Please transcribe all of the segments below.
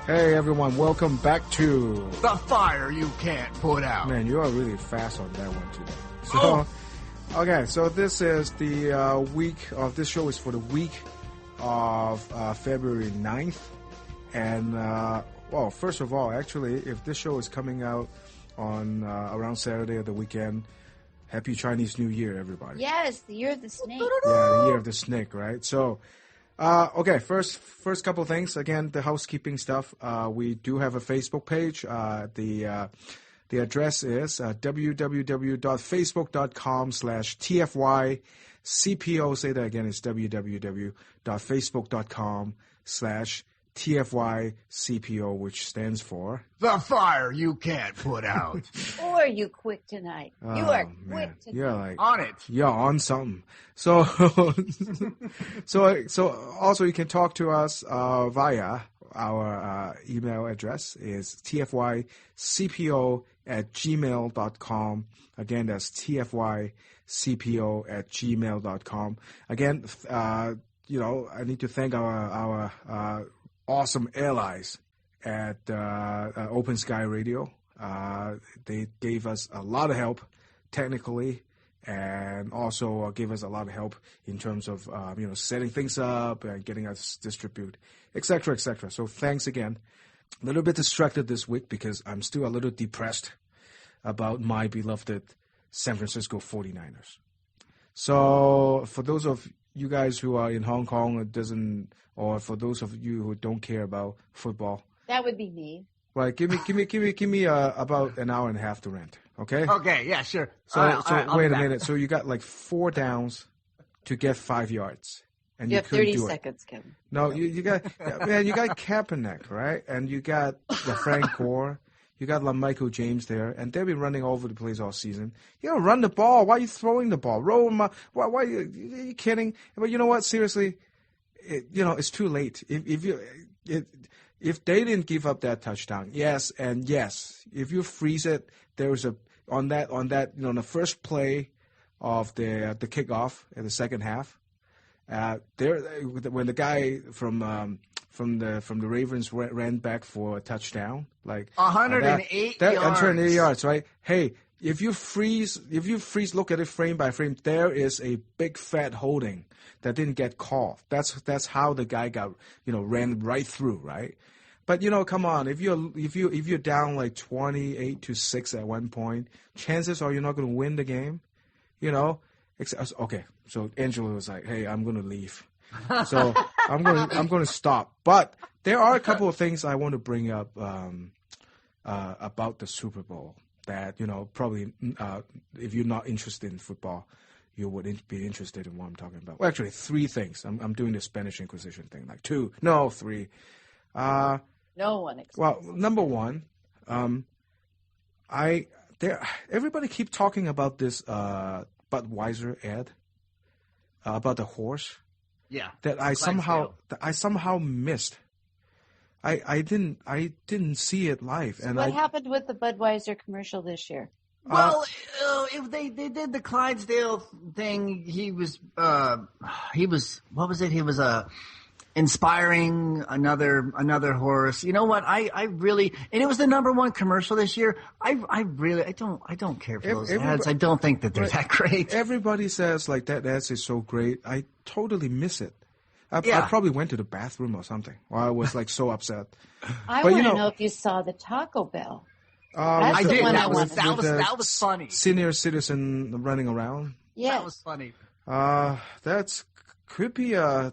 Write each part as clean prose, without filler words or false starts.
Hey everyone, welcome back to The Fire You Can't Put Out. Man, you are really fast on that one today. So, okay, so this is the week of this show is for the week of February 9th. And well, first of all, actually, if this show is coming out on around Saturday of the weekend, Happy Chinese New Year, everybody. Yes, the year of the snake. Yeah, the year of the snake, right? So, okay, first couple of things. Again, the housekeeping stuff. We do have a Facebook page. The address is www.facebook.com/TFYCPO. Say that again. It's www.facebook.com/TFYCPO, which stands for The Fire You Can't Put Out. Or are you quick tonight? You are quick tonight. You're like On it. You're on something. So, so also you can talk to us via our email address is tfycpo@gmail.com. Again, that's tfycpo@gmail.com. Again, I need to thank our awesome allies at Open Sky Radio. They gave us a lot of help technically, and also gave us a lot of help in terms of setting things up and getting us distributed, etc., etc. So thanks again. A little bit distracted this week because I'm still a little depressed about my beloved San Francisco 49ers. So for those of you guys who are in Hong Kong, or for those of you who don't care about football, that would be me. Right, give me about an hour and a half to rent, okay? Okay, yeah, sure. So wait a minute. So you got like 4 downs to get 5 yards, and you have couldn't 30 do seconds, Kevin. No, you got man, you got Kaepernick, right? And you got the Frank Gore, you got Michael James there, and they've been running all over the place all season. You gotta run the ball. Why are you throwing the ball? Roll them. Why are you kidding? But you know what? Seriously, it's too late. If they didn't give up that touchdown, yes, if you freeze it, there was on that the first play of the kickoff in the second half, when the guy from the Ravens ran back for a touchdown, like 108 yards. 108 yards, right? Hey, if you freeze, look at it frame by frame, there is a big fat holding that didn't get called. That's how the guy got ran right through, right? But come on, if you're down like 28-6 at one point, chances are you're not going to win the game. Okay, so Angela was like, "Hey, I'm going to leave." So I'm going to stop. But there are a couple of things I want to bring up about the Super Bowl that probably if you're not interested in football, you would be interested in what I'm talking about. Well, actually, 3 things. I'm doing the Spanish Inquisition thing, like 2, no 3. No one expects. Well, number one, everybody keep talking about this Budweiser ad about the horse. Yeah. That I somehow missed. I didn't see it live. So what happened with the Budweiser commercial this year? Well, if they did the Clydesdale thing, he was what was it? He was inspiring another horse. You know what? I really, and it was the #1 commercial this year. I don't care for those ads. I don't think that they're that great. Everybody says like that ad is so great. I totally miss it. I probably went to the bathroom or something. Or I was like so upset. I want to know if you saw the Taco Bell. I did. That was funny. Senior citizen running around. Yeah, that was funny. That's could be a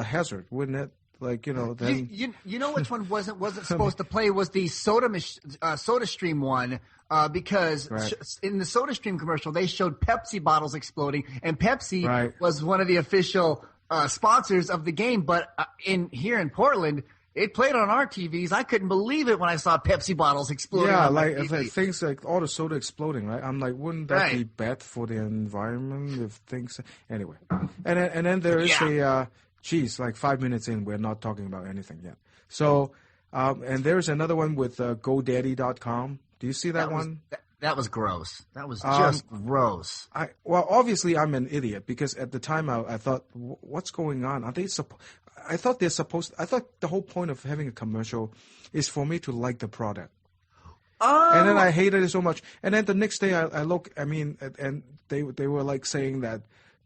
hazard, wouldn't it? Like then you know which one wasn't supposed to play was the SodaStream one because in the SodaStream commercial they showed Pepsi bottles exploding, and Pepsi was one of the official sponsors of the game. But here in Portland, it played on our TVs. I couldn't believe it when I saw Pepsi bottles exploding. Yeah, on like TV. Things like all the soda exploding, right? I'm like, wouldn't that be bad for the environment if things anyway? And then there is like 5 minutes in, we're not talking about anything yet. So, and there's another one with GoDaddy.com. Do you see that one? That was gross. That was just gross. Well, obviously I'm an idiot because at the time I thought, what's going on? I thought the whole point of having a commercial is for me to like the product. Oh. And then I hated it so much. And then the next day and they were like saying that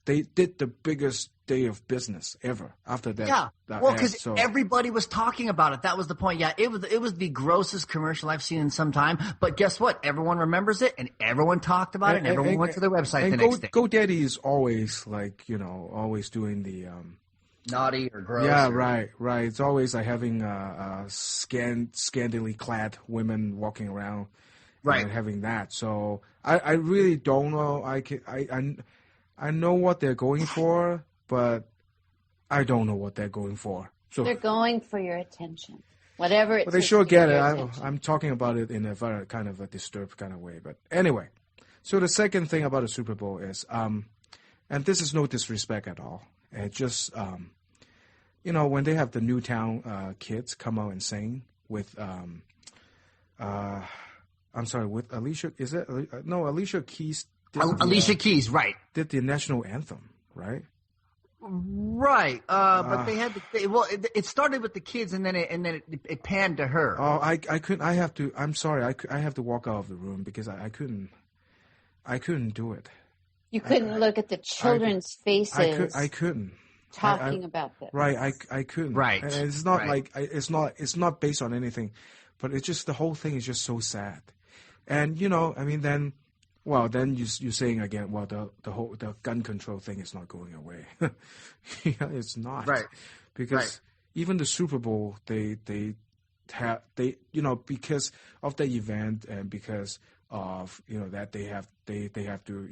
they did the biggest day of business ever after that. Yeah. Well, because everybody was talking about it. That was the point. Yeah, it was the grossest commercial I've seen in some time. But guess what? Everyone remembers it, and everyone talked about it, and everyone went to their website the next day. GoDaddy is always like, always doing the naughty or gross. Yeah, right. It's always like having scantily clad women walking around, right? And having that. So I really don't know. I know what they're going for, but I don't know what they're going for. So they're going for your attention, whatever. But they sure get it. I'm talking about it in a very kind of a disturbed kind of way. But anyway, so the second thing about the Super Bowl is, and this is no disrespect at all. It just, when they have the Newtown kids come out and sing with, with Alicia. Is it no Alicia Keys? Alicia Keys, right? Did the national anthem, right? Right, but they had it started with the kids, and then it panned to her. Oh, I couldn't. I have to. I'm sorry. I have to walk out of the room because I couldn't do it. You couldn't look at the children's faces. I couldn't. Talking about this. Right, I couldn't. Right, and it's not like it's not based on anything, but it's just the whole thing is just so sad, and then. Well, then you're saying again, well, the gun control thing is not going away. It's not, right? Because even the Super Bowl, they because of the event and because of that they have to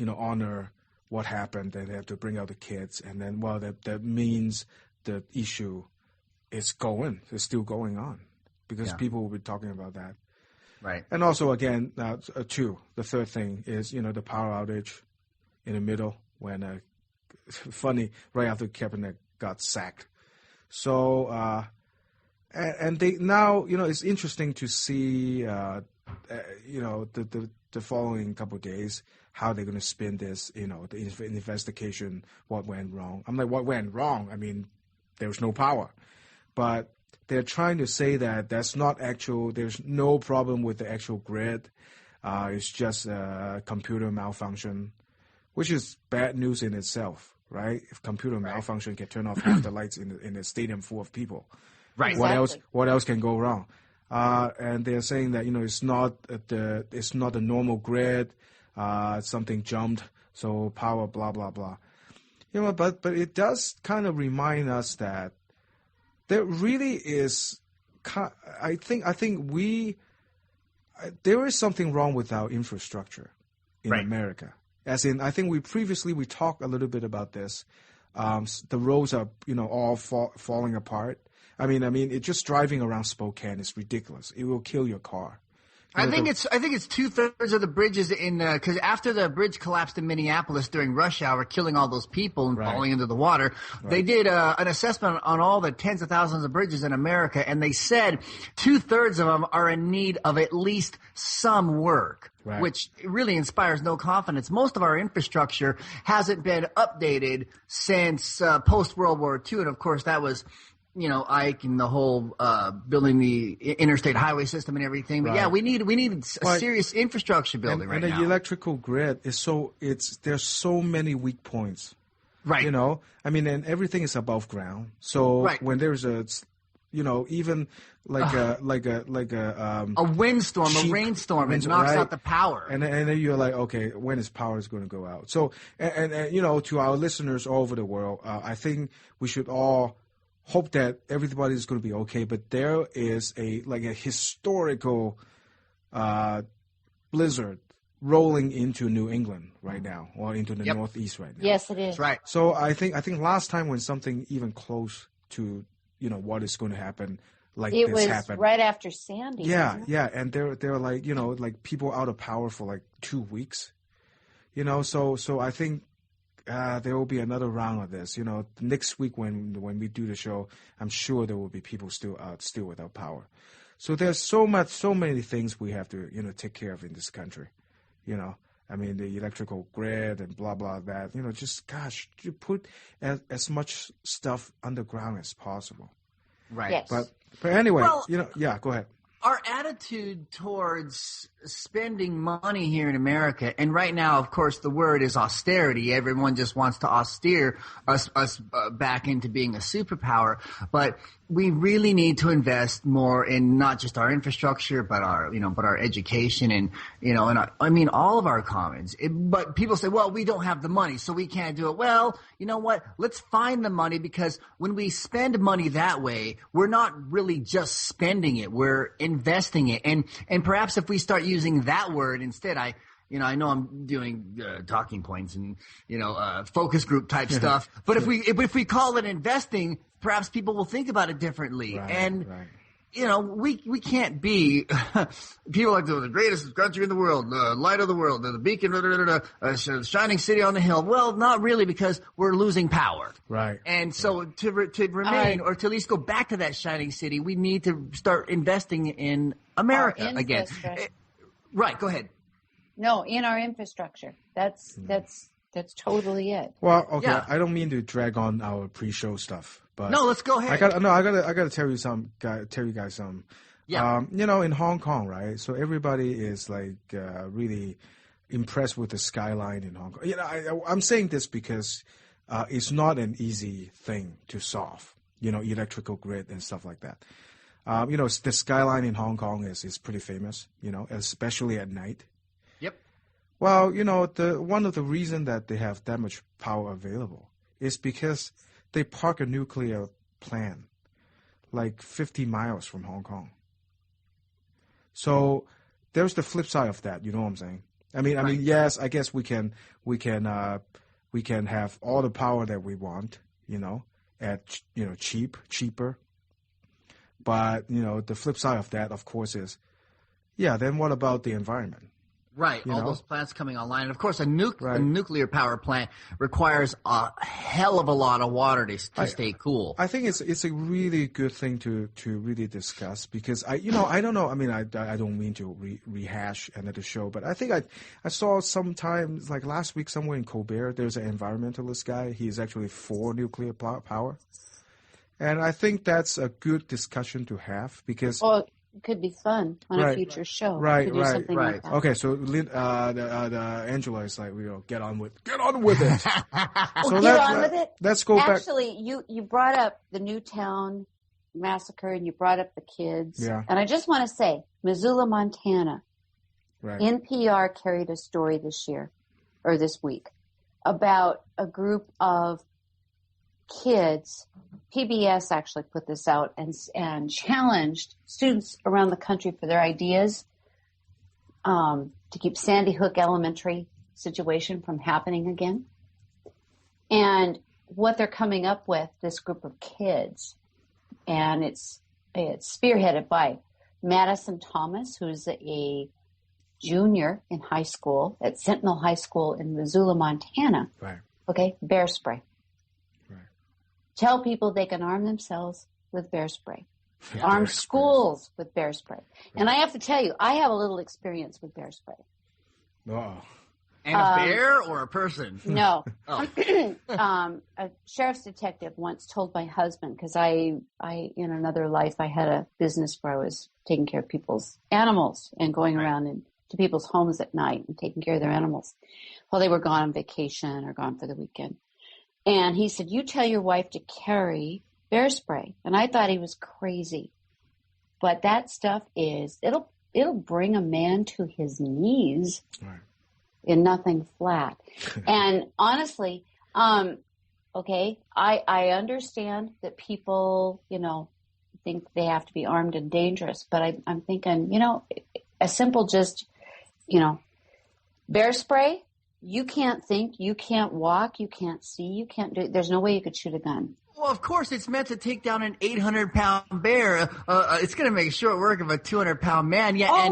honor what happened, and they have to bring out the kids, and then that means the issue is still going on because people will be talking about that. Right. And also, again, the third thing is, the power outage in the middle when, funny, right after Kaepernick got sacked. So, and they now, it's interesting to see, the following couple of days, how they're going to spin this, the investigation, what went wrong. I'm like, what went wrong? I mean, there was no power. But they're trying to say that that's not actual. There's no problem with the actual grid. It's just a computer malfunction, which is bad news in itself, right? If computer malfunction can turn off half the lights in a stadium full of people, right? Exactly. What else can go wrong? And they're saying that it's not the normal grid. Something jumped, so power, blah blah blah. But it does kind of remind us that. There really is. I think there is something wrong with our infrastructure in America. As in, I think we talked a little bit about this. The roads are all falling apart. I mean, it's just driving around Spokane is ridiculous. It will kill your car. I think it's 2/3 of the bridges because after the bridge collapsed in Minneapolis during rush hour, killing all those people and falling into the water, they did an assessment on all the tens of thousands of bridges in America, and they said 2/3 of them are in need of at least some work, which really inspires no confidence. Most of our infrastructure hasn't been updated since post-World War II, and of course that was Ike and the whole building the interstate highway system and everything. But we need a serious infrastructure building right now. And the electrical grid is there's so many weak points. Right. And everything is above ground. So when there's even like a windstorm, a rainstorm, it knocks out the power. And then you're like, okay, when is power going to go out? So and to our listeners all over the world, I think we should all hope that everybody's going to be okay, but there is a historical blizzard rolling into New England right now, or into the Northeast right now. Yes, it is. That's right. So I think last time when something even close to what is going to happen like it this was happened, right after Sandy. Yeah, and they're like like people out of power for like 2 weeks, So I think. There will be another round of this. Next week when we do the show, I'm sure there will be people still without power. So there's so many things we have to, take care of in this country, I mean, the electrical grid and blah, blah, that, just, gosh, you put as much stuff underground as possible. Right. Yes. But anyway, yeah, go ahead. Our attitude towards spending money here in America, and right now, of course, the word is austerity. Everyone just wants to austere us back into being a superpower. But we really need to invest more in not just our infrastructure, but our education and all of our commons. But people say, well, we don't have the money, so we can't do it. Well, you know what? Let's find the money, because when we spend money that way, we're not really just spending it. We're investing it. And perhaps if we start using that word instead, I know I'm doing talking points and focus group type stuff, but if we call it investing, perhaps people will think about it differently. Right, and right. we can't be people like the greatest country in the world, the light of the world, the beacon, shining city on the hill. Well, not really, because we're losing power. Right. And so to remain or to at least go back to that shining city, we need to start investing in America again. Right. Go ahead. No, in our infrastructure. That's totally it. Well, okay. Yeah. I don't mean to drag on our pre-show stuff, but no, let's go ahead. I gotta tell you guys some. Yeah. In Hong Kong, right? So everybody is like really impressed with the skyline in Hong Kong. I'm saying this because it's not an easy thing to solve. Electrical grid and stuff like that. The skyline in Hong Kong is pretty famous. Especially at night. Yep. Well, one of the reasons that they have that much power available is because they park a nuclear plant like 50 miles from Hong Kong. So there's the flip side of that. You know what I'm saying? I mean, yes, I guess we can have all the power that we want, at cheaper. But the flip side of that, of course, is then what about the environment? Right, all those plants coming online. And, of course, a nuclear power plant requires a hell of a lot of water to stay cool. I think it's a really good thing to really discuss, because I don't know. I mean, I don't mean to rehash another show, but I think I saw sometimes, like last week somewhere in Colbert, there's an environmentalist guy. He's actually for nuclear power. And I think that's a good discussion to have, because... Well, it could be fun on a future show. Right. Like that. Okay, so the Angela is like, get on with it. So get on with it. Let's go back. Actually, you brought up the Newtown massacre, and you brought up the kids. Yeah. And I just want to say, Missoula, Montana, NPR carried a story this week about a group of kids. PBS actually put this out and challenged students around the country for their ideas to keep Sandy Hook Elementary situation from happening again. And what they're coming up with, this group of kids, and it's spearheaded by Madison Thomas, who's a junior in high school at Sentinel High School in Missoula, Montana. Right. Okay, bear spray. Tell people they can arm themselves with bear spray. Arm schools with bear spray. And I have to tell you, I have a little experience with bear spray. Oh. And a bear or a person? No. A sheriff's detective once told my husband, because I in another life, I had a business where I was taking care of people's animals and going around to people's homes at night and taking care of their animals while they were gone on vacation or gone for the weekend. And he said, you tell your wife to carry bear spray. And I thought he was crazy. But that stuff it'll bring a man to his knees in nothing flat. And honestly, I understand that people, think they have to be armed and dangerous. But I'm thinking, a simple bear spray. You can't think, you can't walk, you can't see, you can't do. There's no way you could shoot a gun. Well, of course, it's meant to take down an 800-pound bear. It's going to make short work of a 200-pound man. Yeah,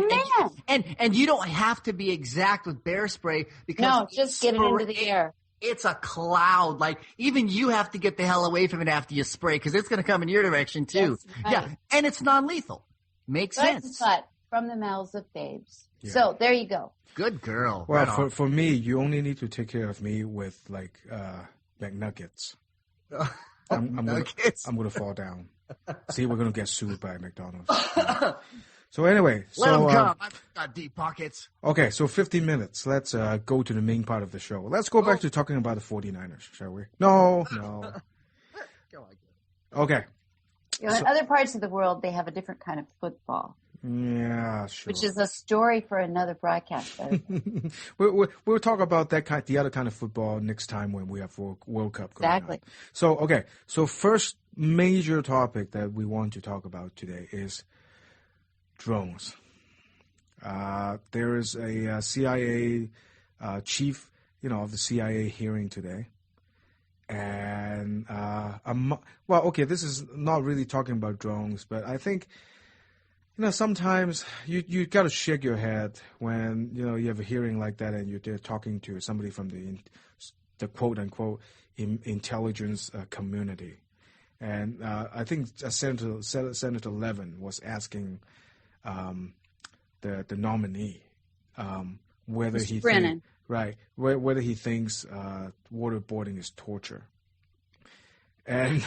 man. And you don't have to be exact with bear spray, because just get it into the air. It's a cloud. Like, even you have to get the hell away from it after you spray, because it's going to come in your direction too. Yes, right. Yeah, and it's non-lethal. Makes sense. But from the mouths of babes. Yeah. So there you go. Good girl. Well, right for me, you only need to take care of me with like McNuggets. I'm gonna fall down. See, we're gonna get sued by McDonald's. So anyway, let them come. I've got deep pockets. Okay, so 15 minutes. Let's go to the main part of the show. Let's go back to talking about the 49ers, shall we? No. Okay. In other parts of the world, they have a different kind of football. Yeah, sure. Which is a story for another broadcast. We'll talk about the other kind of football next time when we have World Cup going on. So, So first major topic that we want to talk about today is drones. There is a CIA chief, of the CIA hearing today. And, this is not really talking about drones, but I think, sometimes you got to shake your head when, you have a hearing like that and you're talking to somebody from the quote-unquote intelligence community. And I think Senator Levin was asking the nominee whether he thinks whether he thinks waterboarding is torture. And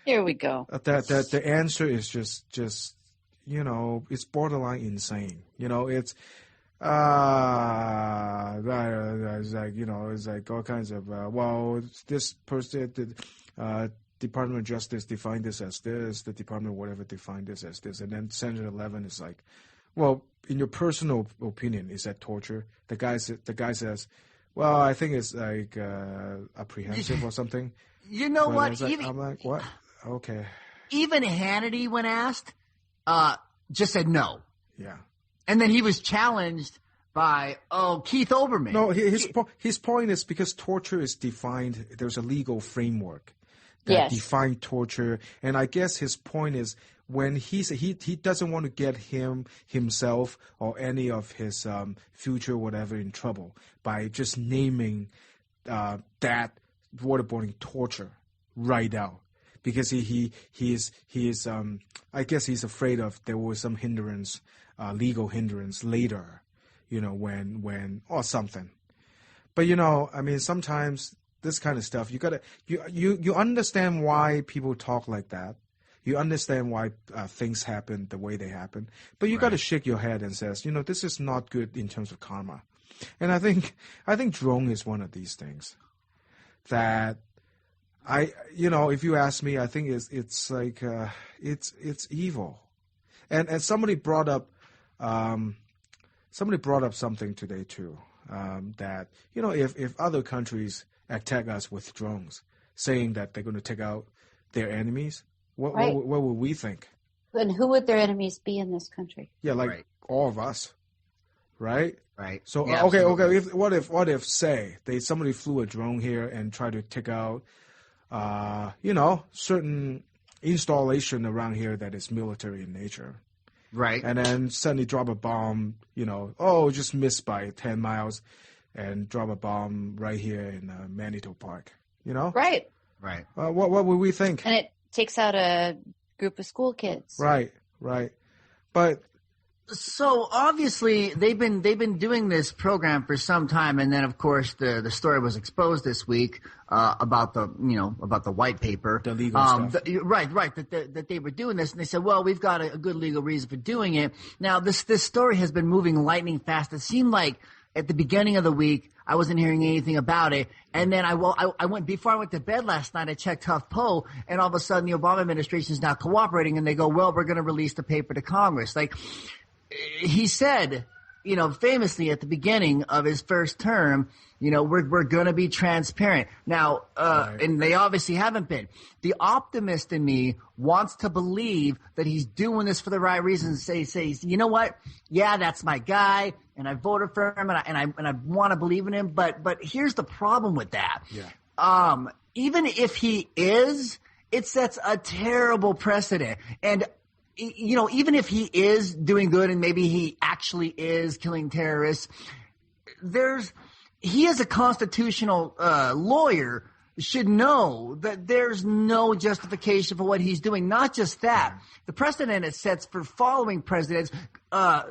here we go. The answer is just it's borderline insane. It's it's like all kinds of this person Department of Justice defined this as this, the Department of whatever defined this as this, and then Senator Levin is like, well, in your personal opinion, is that torture? The guy says, well, I think it's like apprehensive or something. You know what? I'm like, what? Okay. Even Hannity, when asked, just said no. Yeah. And then he was challenged by Keith Olbermann. No, his point is because torture is defined. There's a legal framework that define torture, and I guess his point is when he doesn't want to get himself or any of his future whatever in trouble by just naming that waterboarding torture right out, because he is I guess he's afraid of there was some hindrance, legal hindrance later, when or something. But I mean, sometimes this kind of stuff, you understand why people talk like that. You understand why things happen the way they happen, but you got to shake your head and says, this is not good in terms of karma. And I think drone is one of these things that if you ask me, I think it's like it's evil. And somebody brought up something today too, that if other countries attack us with drones, saying that they're going to take out their enemies, what would we think? And who would their enemies be in this country? Yeah, like all of us, right? Right. So yeah, okay. What if say somebody flew a drone here and tried to take out, certain installation around here that is military in nature. Right. And then suddenly drop a bomb, just missed by 10 miles and drop a bomb right here in Manitou Park, Right. Right. What would we think? And it takes out a group of school kids. Right. But so obviously they've been doing this program for some time, and then of course the story was exposed this week about the white paper, the legal stuff. That they were doing this, and they said, well, we've got a good legal reason for doing it. Now this story has been moving lightning fast. It seemed like at the beginning of the week I wasn't hearing anything about it, and then I went before I went to bed last night. I checked HuffPo, and all of a sudden the Obama administration is now cooperating, and they go, well, we're going to release the paper to Congress. Like he said, famously at the beginning of his first term, we're going to be transparent. Now, and they obviously haven't been. The optimist in me wants to believe that he's doing this for the right reasons. Says, you know what? Yeah, that's my guy, and I voted for him, and I want to believe in him. But here's the problem with that. Yeah. Even if he is, it sets a terrible precedent. And even if he is doing good and maybe he actually is killing terrorists, he is a constitutional lawyer. should know that there's no justification for what he's doing. Not just that, the precedent it sets for following presidents. I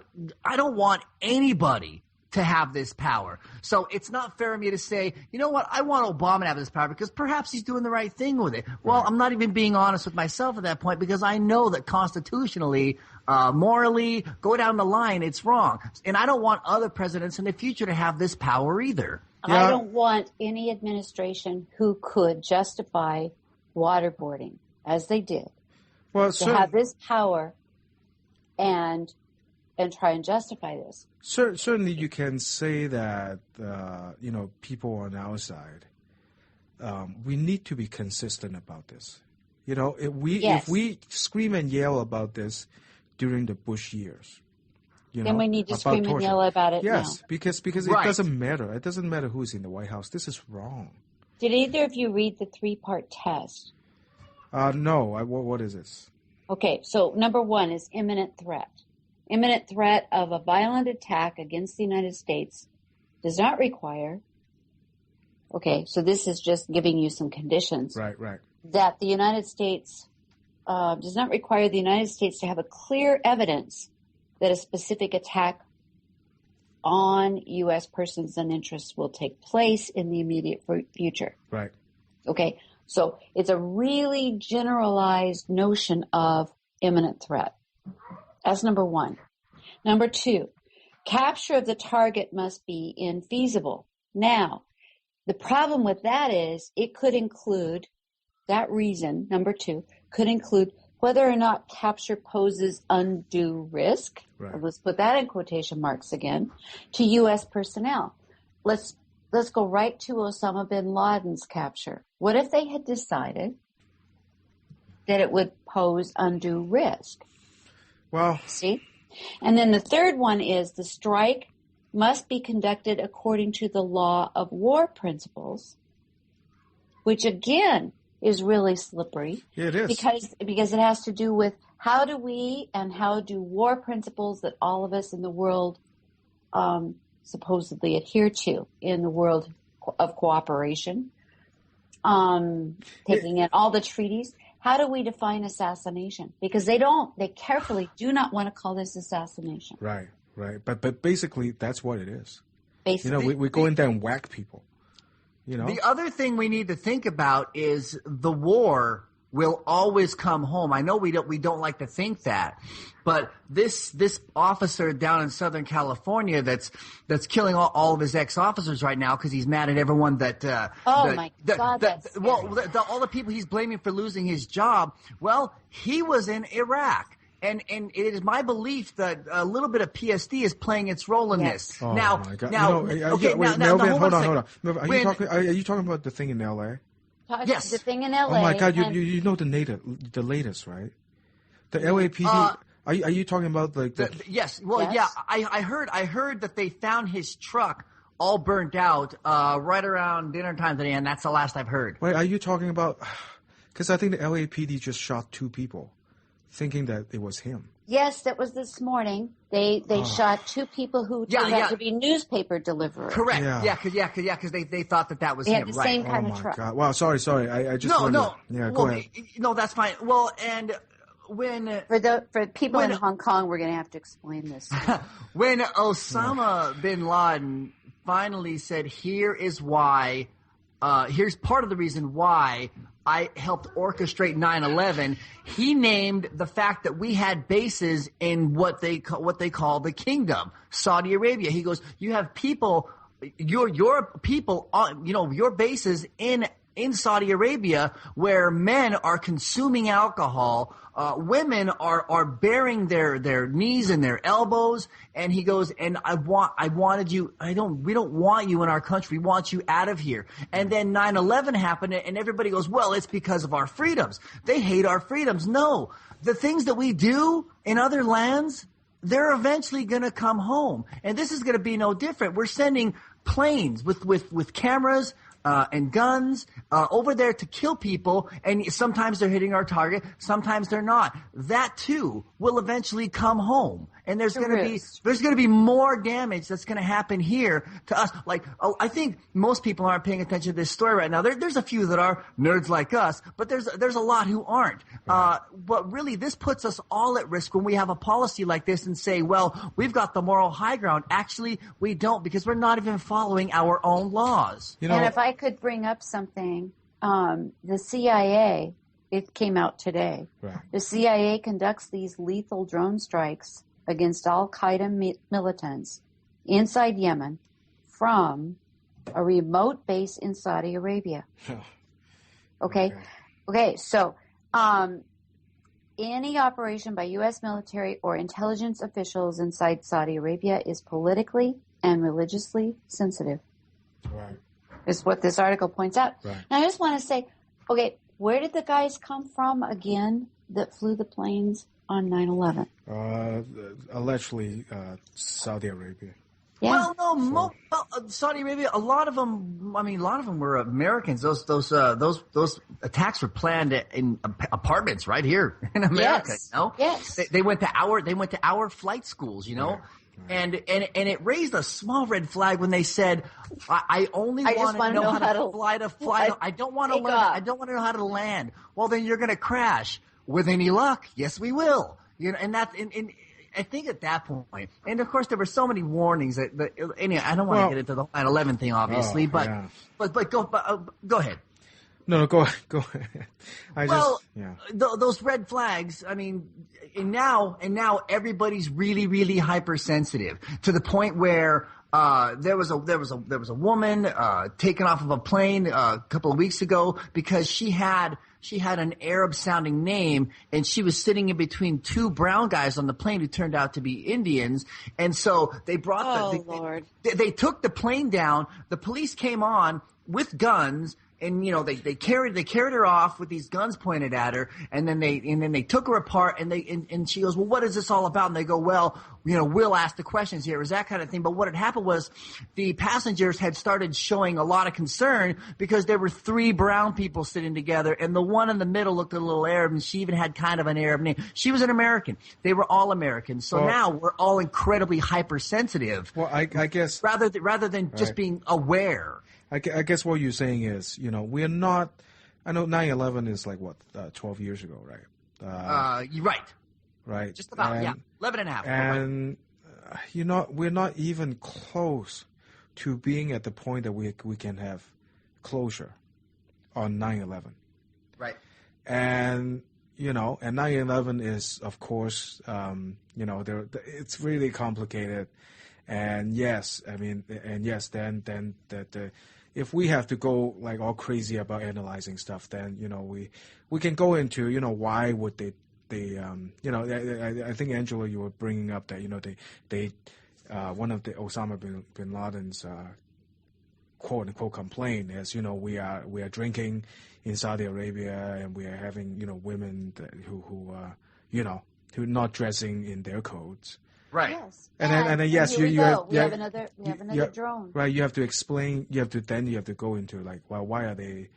don't want anybody to have this power. So it's not fair of me to say, you know what, I want Obama to have this power because perhaps he's doing the right thing with it. Well, I'm not even being honest with myself at that point because I know that constitutionally, morally, go down the line, it's wrong. And I don't want other presidents in the future to have this power either. I don't want any administration who could justify waterboarding, as they did, to have this power and try and justify this. Certainly, you can say that people on our side, we need to be consistent about this. If we scream and yell about this during the Bush years, then we need to scream and yell about it now. Yes, because it doesn't matter. It doesn't matter who's in the White House. This is wrong. Did either of you read the 3-part test? No. What is this? Okay, so number 1 is imminent threat. Imminent threat of a violent attack against the United States does not require, so this is just giving you some conditions. Right. That the United States does not require the United States to have a clear evidence that a specific attack on U.S. persons and interests will take place in the immediate future. Right. Okay, so it's a really generalized notion of imminent threat. That's number 1. Number 2, capture of the target must be infeasible. Now, the problem with that is it could include, that reason, number 2, could include whether or not capture poses undue risk. Right. Let's put that in quotation marks again, to U.S. personnel. Let's go right to Osama bin Laden's capture. What if they had decided that it would pose undue risk? Well, see? And then the third one is the strike must be conducted according to the law of war principles, which again is really slippery. Yeah, it is. Because it has to do with how do war principles that all of us in the world supposedly adhere to in the world of cooperation, taking in all the treaties. How do we define assassination? Because they carefully do not want to call this assassination. Right. But basically, that's what it is. Basically. We go in there and whack people. The other thing we need to think about is the war will always come home. I know we don't like to think that, but this officer down in Southern California that's killing all of his ex-officers right now because he's mad at everyone that all the people he's blaming for losing his job. Well, he was in Iraq. And it is my belief that a little bit of PSD is playing its role in this. Oh now, my God. hold on. Are you talking about the thing in L.A.? Yes. The thing in L.A. Oh my God, you know the latest, right? The LAPD. Are you talking about yes. Well, yes. Yeah. I heard that they found his truck all burnt out right around dinner time today, and that's the last I've heard. Wait, are you talking about? Because I think the LAPD just shot 2 people, thinking that it was him. Yes, that was this morning. They shot 2 people who turned out to be newspaper deliverers. Correct. Because they thought that was him. They had the same kind of truck. God. Wow, sorry. I just no. Yeah, go ahead. No, that's fine. Well, and when for people in Hong Kong, we're going to have to explain this. When Osama bin Laden finally said, "Here's part of the reason why I helped orchestrate 9/11," he named the fact that we had bases in what they call the kingdom, Saudi Arabia. He goes, "You have people, your people, your bases in Saudi Arabia where men are consuming alcohol, women are bearing their knees and their elbows." And he goes, "And we don't want you in our country. We want you out of here." And then 9/11 happened, and everybody goes, "Well, it's because of our freedoms." They hate our freedoms. No, the things that we do in other lands, they're eventually going to come home. And this is going to be no different. We're sending planes with cameras, and guns over there to kill people, and sometimes they're hitting our target, sometimes they're not. That too will eventually come home, and there's going to be more damage that's going to happen here to us. Like, I think most people aren't paying attention to this story right now. There's a few that are nerds like us, but there's a lot who aren't. But really, this puts us all at risk when we have a policy like this and say, well, we've got the moral high ground. Actually, we don't, because we're not even following our own laws. And if I could bring up something, the CIA, it came out today. Right. The CIA conducts these lethal drone strikes against al-Qaeda militants inside Yemen from a remote base in Saudi Arabia. Okay. So, any operation by U.S. military or intelligence officials inside Saudi Arabia is politically and religiously sensitive. Right. Is what this article points out. Right. Now, I just want to say, okay, where did the guys come from again that flew the planes on 9/11? Allegedly, Saudi Arabia. Yeah. Well, Saudi Arabia. A lot of them were Americans. Those attacks were planned in apartments right here in America. Yes. You know? Yes. They went to our flight schools. You know. Right. And it raised a small red flag when they said, I only want to know how to fly to fly. I don't want to learn. I don't want to know how to land. Well, then you're going to crash. With any luck, yes, we will. You know, and that's and I think at that point, and of course there were so many warnings that anyway, I don't want to get into the 9/11 thing, obviously, but go ahead. No, go ahead. Those red flags. I mean, and now everybody's really, really hypersensitive to the point where there was a woman taken off of a plane a couple of weeks ago because she had an Arab-sounding name, and she was sitting in between two brown guys on the plane who turned out to be Indians. And so they brought they took the plane down. The police came on with guns. And they carried her off with these guns pointed at her, and then they took her apart, and she goes, well, what is this all about? And they go, well, we'll ask the questions here. It was that kind of thing. But what had happened was the passengers had started showing a lot of concern because there were three brown people sitting together, and the one in the middle looked a little Arab, and she even had kind of an Arab name. She was an American. They were all Americans. So now we're all incredibly hypersensitive. Well, I guess rather than just being aware. I guess what you're saying is, we're not. I know 9/11 is like 12 years ago, right? You're right. Right. Just about, 11 and a half. And we're not even close to being at the point that we can have closure on 9/11. Right. And and 9/11 is, of course, it's really complicated. And yes, then that if we have to go like all crazy about analyzing stuff, then we can go into why would they I think Angela, you were bringing up that they one of the Osama bin Laden's quote unquote complaint is we are drinking in Saudi Arabia, and we are having women who are not dressing in their codes. Right. Yes. And then yes, we have another drone. Right. You have to explain. You have to go into like, well, why are they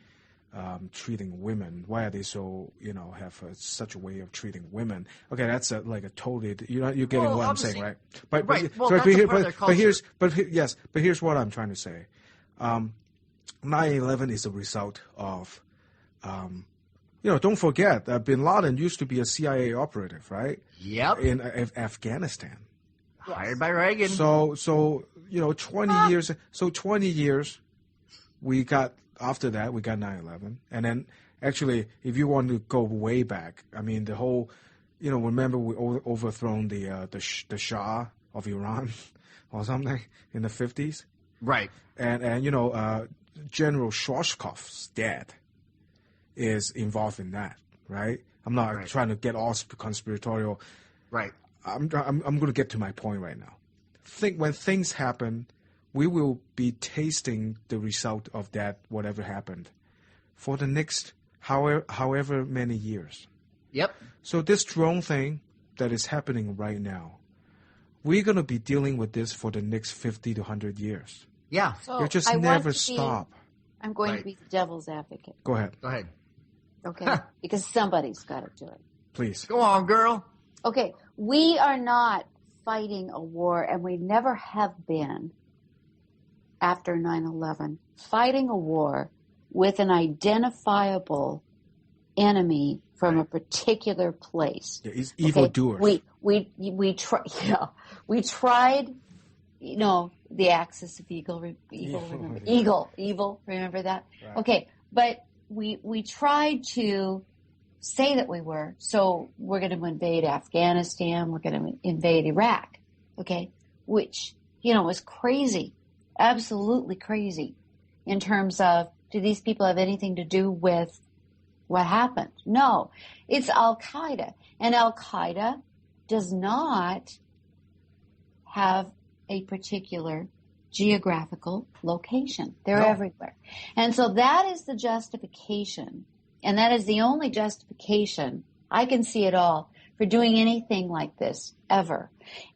treating women? Why are they so have such a way of treating women? Okay, that's like a totally you're getting what I'm saying, right? But here's what I'm trying to say. 9/11 is a result of don't forget that bin Laden used to be a CIA operative, right? Yep. In Afghanistan. Hired by Reagan. So 20 years. So 20 years, after that we got 9/11, and then actually, if you want to go way back, I mean the whole, remember we overthrown the Shah of Iran or something in the 50s, right? And General Schwarzkopf's dad is involved in that, right? I'm not trying to get all conspiratorial. Right. I'm going to get to my point right now. When things happen, we will be tasting the result of that, whatever happened, for the next however many years. Yep. So this drone thing that is happening right now, we're going to be dealing with this for the next 50 to 100 years. Yeah. So you just never stop. I'm going to be the devil's advocate. Go ahead. Okay. Because somebody's got to do it. Please. Go on, girl. Okay. We are not fighting a war, and we never have been after 9/11, fighting a war with an identifiable enemy from a particular place. Yeah, it's evildoers. We tried, the axis of evil. Remember that? Right. Okay, but we tried to say that we were. So we're going to invade Afghanistan. We're going to invade Iraq. Okay, which is crazy, absolutely crazy, in terms of, do these people have anything to do with what happened? No, it's Al-Qaeda. And Al-Qaeda does not have a particular geographical location. They're everywhere. And so that is the justification, and that is the only justification I can see at all for doing anything like this ever.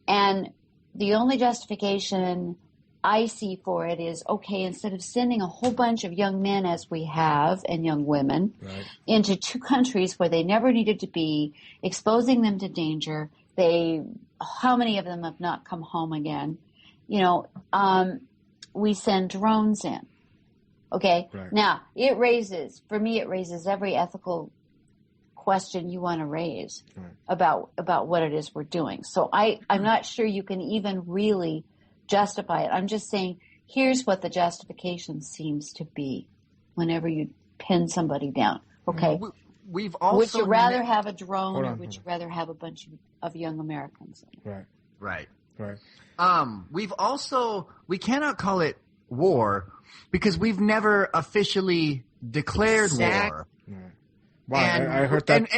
And the only justification I see for it is, okay, instead of sending a whole bunch of young men, as we have, and young women, into two countries where they never needed to be, exposing them to danger, how many of them have not come home again? We send drones in. Okay? Right. Now, it raises every ethical question you want to raise about what it is we're doing. So I'm not sure you can even really justify it. I'm just saying, here's what the justification seems to be whenever you pin somebody down. Okay? We've also would you rather have a drone, or would you rather have a bunch of young Americans? Right. Right. We cannot call it war because we've never officially declared war. Yeah. Wow, I heard that.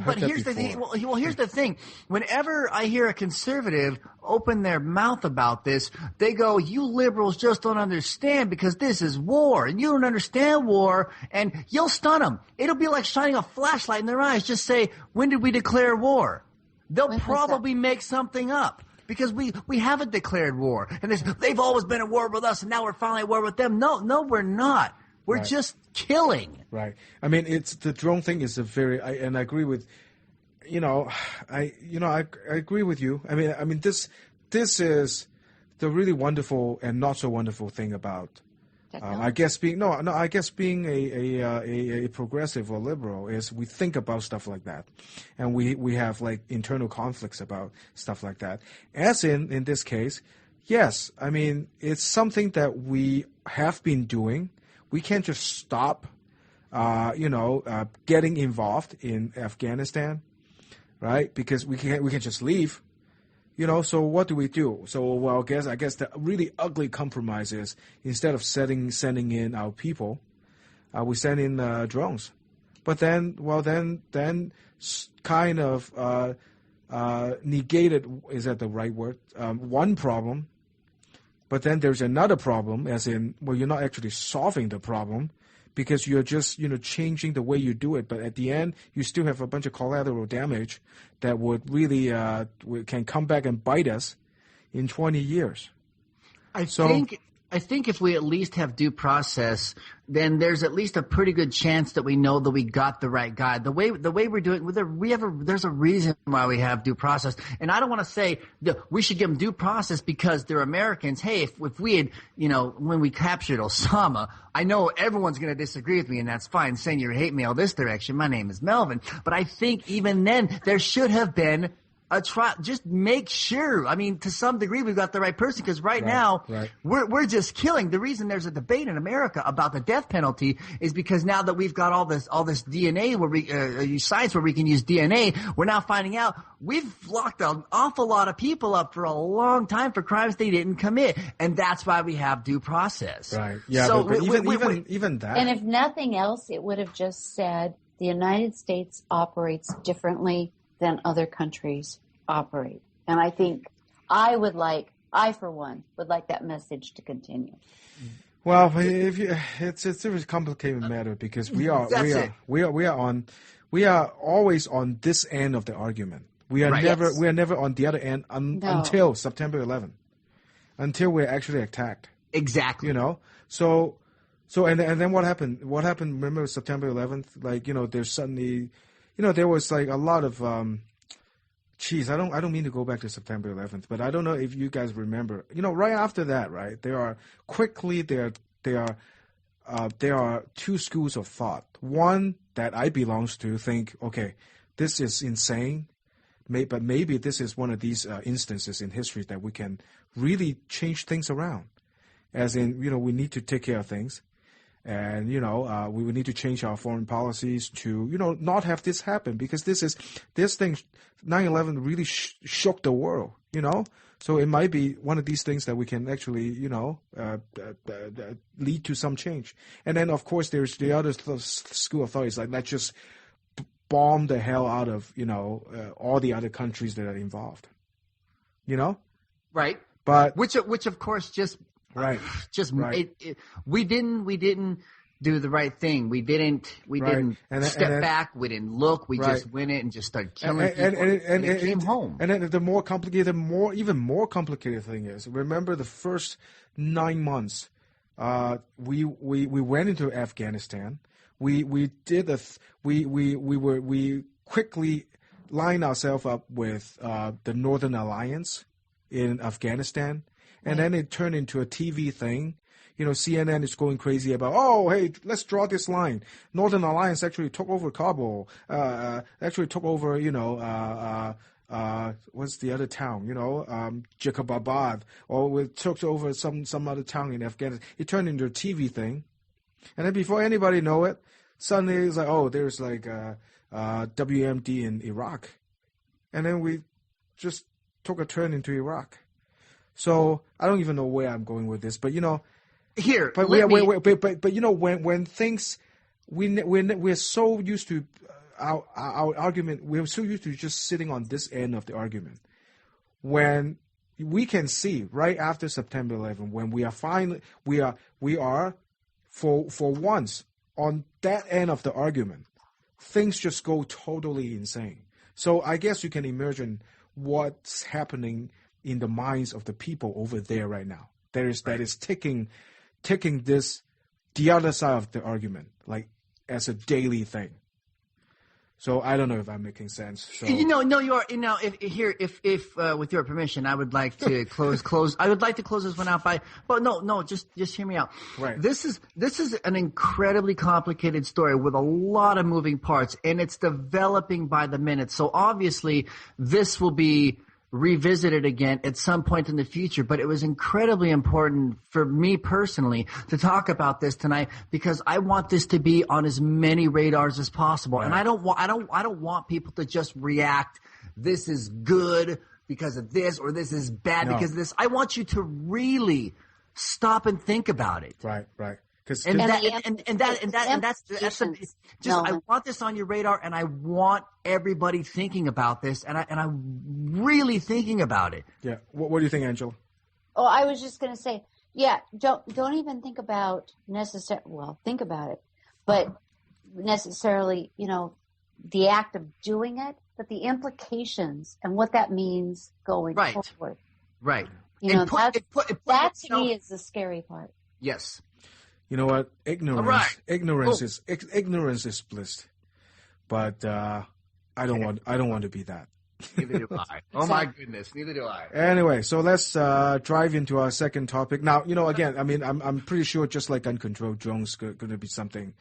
But here's the thing. Well, here's the thing. Whenever I hear a conservative open their mouth about this, they go, "You liberals just don't understand because this is war, and you don't understand war." And you'll stun them. It'll be like shining a flashlight in their eyes. Just say, "When did we declare war?" They'll probably make something up. Because we haven't declared war. And they've always been at war with us, and now we're finally at war with them. No, we're not. We're just killing. Right. I mean, the drone thing is and I agree with, I agree with you. I mean, this is the really wonderful and not so wonderful thing about, I guess being a progressive or liberal is we think about stuff like that, and we have like internal conflicts about stuff like that. As in this case, yes, I mean, it's something that we have been doing. We can't just stop, getting involved in Afghanistan, right? Because we can't just leave. So what do we do? So, I guess the really ugly compromise is, instead of sending in our people, we send in drones. But then kind of negated, is that the right word? One problem. But then there's another problem, as in, you're not actually solving the problem, because you're just, changing the way you do it. But at the end, you still have a bunch of collateral damage that would really can come back and bite us in 20 years. I think if we at least have due process, then there's at least a pretty good chance that we know that we got the right guy. The way we're doing, there's a reason why we have due process. And I don't want to say that we should give them due process because they're Americans. Hey, if we had, when we captured Osama, I know everyone's going to disagree with me, and that's fine. Send your hate mail this direction. My name is Melvin. But I think even then there should have been a trial. Just make sure. I mean, to some degree, we've got the right person, because right now we're just killing. The reason there's a debate in America about the death penalty is because now that we've got all this DNA where we science where we can use DNA, we're now finding out we've locked an awful lot of people up for a long time for crimes they didn't commit, and that's why we have due process. Right. Yeah. So but even that. And if nothing else, it would have just said the United States operates differently than other countries operate. And I think I for one would like that message to continue. Well, it's a very complicated matter, because we are always on this end of the argument. We are never on the other end until September 11th, until we're actually attacked. Exactly. So and then what happened? What happened? Remember September 11th? Like, there's suddenly, there was like a lot of Geez, I don't mean to go back to September 11th, but I don't know if you guys remember. Right after that, right? There are two schools of thought. One that I belongs to think, okay, this is insane, but maybe this is one of these instances in history that we can really change things around. As in, we need to take care of things. And, we will need to change our foreign policies to, not have this happen, because this thing, 9/11 really shook the world, So it might be one of these things that we can actually, lead to some change. And then, of course, there's the other school of thought is like, let's just bomb the hell out of, all the other countries that are involved, Right. But which of course just. Right. We didn't do the right thing. We didn't step back. We didn't look. We just went in and just started killing people. And it came home. And then the even more complicated thing is, remember the first 9 months, we went into Afghanistan. We quickly lined ourselves up with the Northern Alliance in Afghanistan. And then it turned into a TV thing. CNN is going crazy about, hey, let's draw this line. Northern Alliance actually took over Kabul, actually took over, what's the other town, Jacobabad, or we took over some other town in Afghanistan. It turned into a TV thing. And then before anybody know it, suddenly it's like, there's like WMD in Iraq. And then we just took a turn into Iraq. So I don't even know where I'm going with this, but here. But when things we're so used to our argument, we're so used to just sitting on this end of the argument. When we can see right after September 11, when we are for once on that end of the argument, things just go totally insane. So I guess you can imagine what's happening in the minds of the people over there right now. That is taking this the other side of the argument, like as a daily thing. So I don't know if I'm making sense. So. No, you are. If with your permission, I would like to close. I would like to close this one out by. But no, just hear me out. Right. This is an incredibly complicated story with a lot of moving parts, and it's developing by the minute. So obviously, this will be revisited again at some point in the future, but it was incredibly important for me personally to talk about this tonight because I want this to be on as many radars as possible. Right. And I don't want people to just react, this is good because of this or this is bad because of this. I want you to really stop and think about it. Right. I want this on your radar, and I want everybody thinking about this, and I'm really thinking about it. Yeah. What do you think, Angela? Oh, I was just going to say, don't even think about think about it, but necessarily, the act of doing it, but the implications and what that means going forward. Right. That to me is the scary part. Yes. You know what? Ignorance is bliss. But I don't want to be that. Neither do I. Oh my goodness, neither do I. Anyway, so let's drive into our second topic. Now, again, I mean, I'm pretty sure just like uncontrolled drones going to be something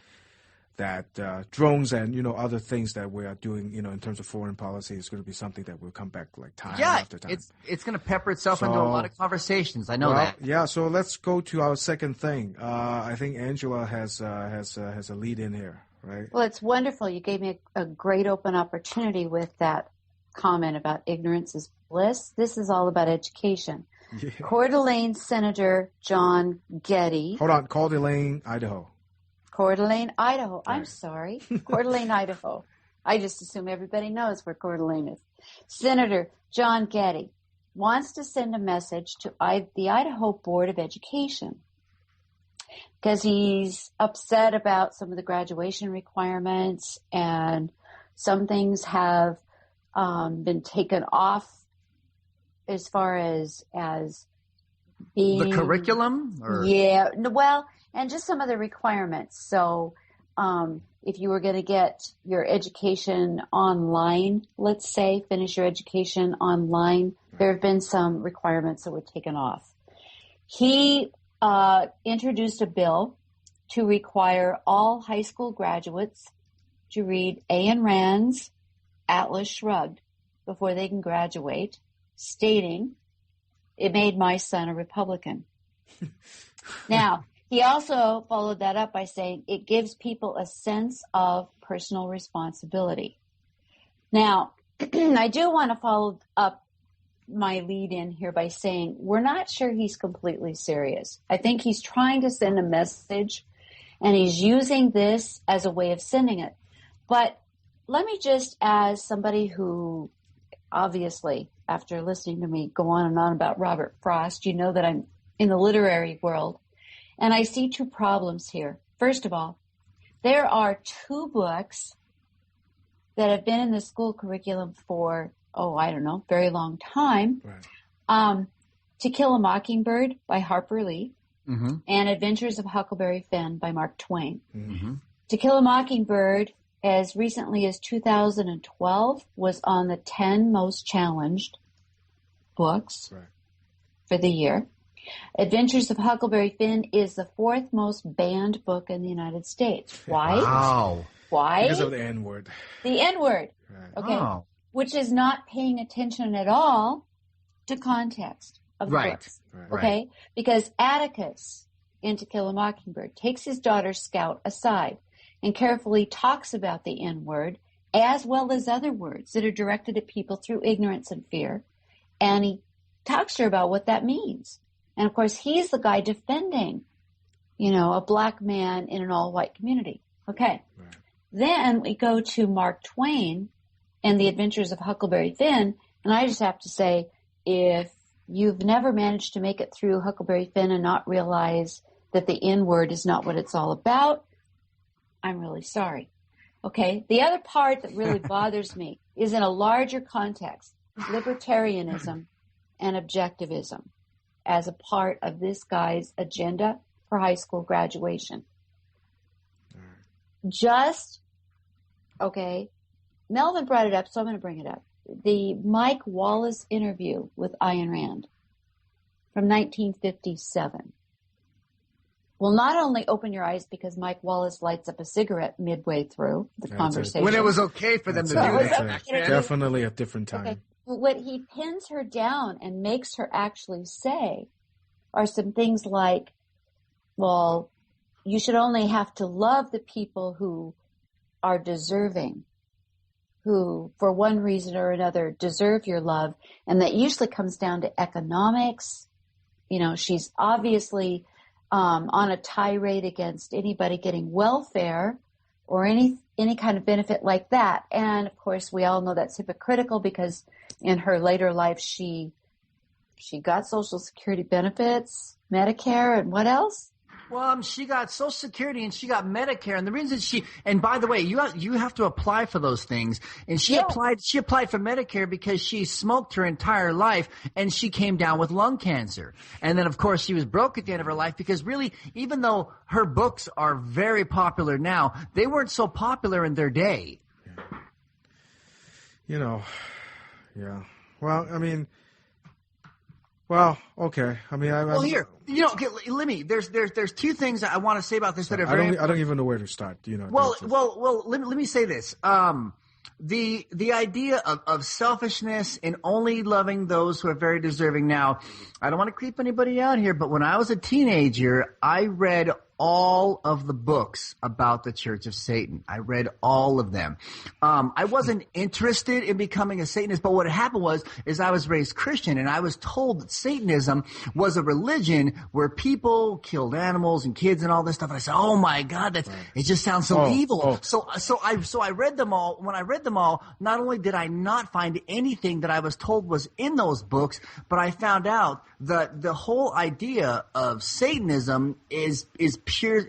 that drones and other things that we are doing in terms of foreign policy is going to be something that will come back like time after time. It's going to pepper itself into a lot of conversations. I know that. Yeah, so let's go to our second thing. I think Angela has a lead in here, right? Well, it's wonderful. You gave me a great open opportunity with that comment about ignorance is bliss. This is all about education. Yeah. Coeur d'Alene Senator John Getty. Hold on, Coeur d'Alene, Idaho. Coeur d'Alene, Idaho. Right. I'm sorry. Coeur d'Alene, Idaho. I just assume everybody knows where Coeur d'Alene is. Senator John Getty wants to send a message to the Idaho Board of Education because he's upset about some of the graduation requirements and some things have been taken off as far as being the curriculum. Yeah, well, and just some of the requirements. So if you were going to get your education online, let's say, finish your education online, there have been some requirements that were taken off. He introduced a bill to require all high school graduates to read Ayn Rand's Atlas Shrugged before they can graduate, stating, "It made my son a Republican." Now, he also followed that up by saying it gives people a sense of personal responsibility. Now, I do want to follow up my lead in here by saying we're not sure he's completely serious. I think he's trying to send a message, and he's using this as a way of sending it. But let me just, as somebody who obviously, after listening to me go on and on about Robert Frost, you know that I'm in the literary world, and I see two problems here. First of all, there are 2 books that have been in the school curriculum for, very long time. Right. To Kill a Mockingbird by Harper Lee, and Adventures of Huckleberry Finn by Mark Twain. Mm-hmm. To Kill a Mockingbird, as recently as 2012, was on the 10 most challenged books for the year. Adventures of Huckleberry Finn is the 4th most banned book in the United States. Why? Wow. Why? Because of the N-word. The N-word. Right. Okay. Wow. Which is not paying attention at all to context of the books. Right. Okay? Because Atticus, in To Kill a Mockingbird, takes his daughter Scout aside and carefully talks about the N-word as well as other words that are directed at people through ignorance and fear. And he talks to her about what that means. And, of course, he's the guy defending, a black man in an all-white community. Okay. Right. Then we go to Mark Twain and The Adventures of Huckleberry Finn. And I just have to say, if you've never managed to make it through Huckleberry Finn and not realize that the N-word is not what it's all about, I'm really sorry. Okay. The other part that really bothers me is in a larger context, libertarianism and objectivism as a part of this guy's agenda for high school graduation. Melvin brought it up, so I'm going to bring it up. The Mike Wallace interview with Ayn Rand from 1957 will not only open your eyes because Mike Wallace lights up a cigarette midway through the conversation. When it was okay for them to do that. Definitely a different time. Okay. What he pins her down and makes her actually say are some things like, well, you should only have to love the people who are deserving, who for one reason or another deserve your love. And that usually comes down to economics. She's obviously on a tirade against anybody getting welfare or any kind of benefit like that. And of course, we all know that's hypocritical because in her later life, she got Social Security benefits, Medicare, and what else? Well, she got Social Security and she got Medicare, and the reason and by the way, you have to apply for those things. And she applied for Medicare because she smoked her entire life and she came down with lung cancer. And then of course she was broke at the end of her life because really, even though her books are very popular now, they weren't so popular in their day. Yeah. Okay. Here, let me. There's 2 things I want to say about this that are very. I don't even know where to start. Let me say this. The idea of selfishness and only loving those who are very deserving. Now, I don't want to creep anybody out here, but when I was a teenager, I read all of the books about the Church of Satan. I read all of them. I wasn't interested in becoming a Satanist, but what happened is I was raised Christian, and I was told that Satanism was a religion where people killed animals and kids and all this stuff. And I said, "Oh my God, it just sounds so evil." So I read them all. When I read them all, not only did I not find anything that I was told was in those books, but I found out that the whole idea of Satanism is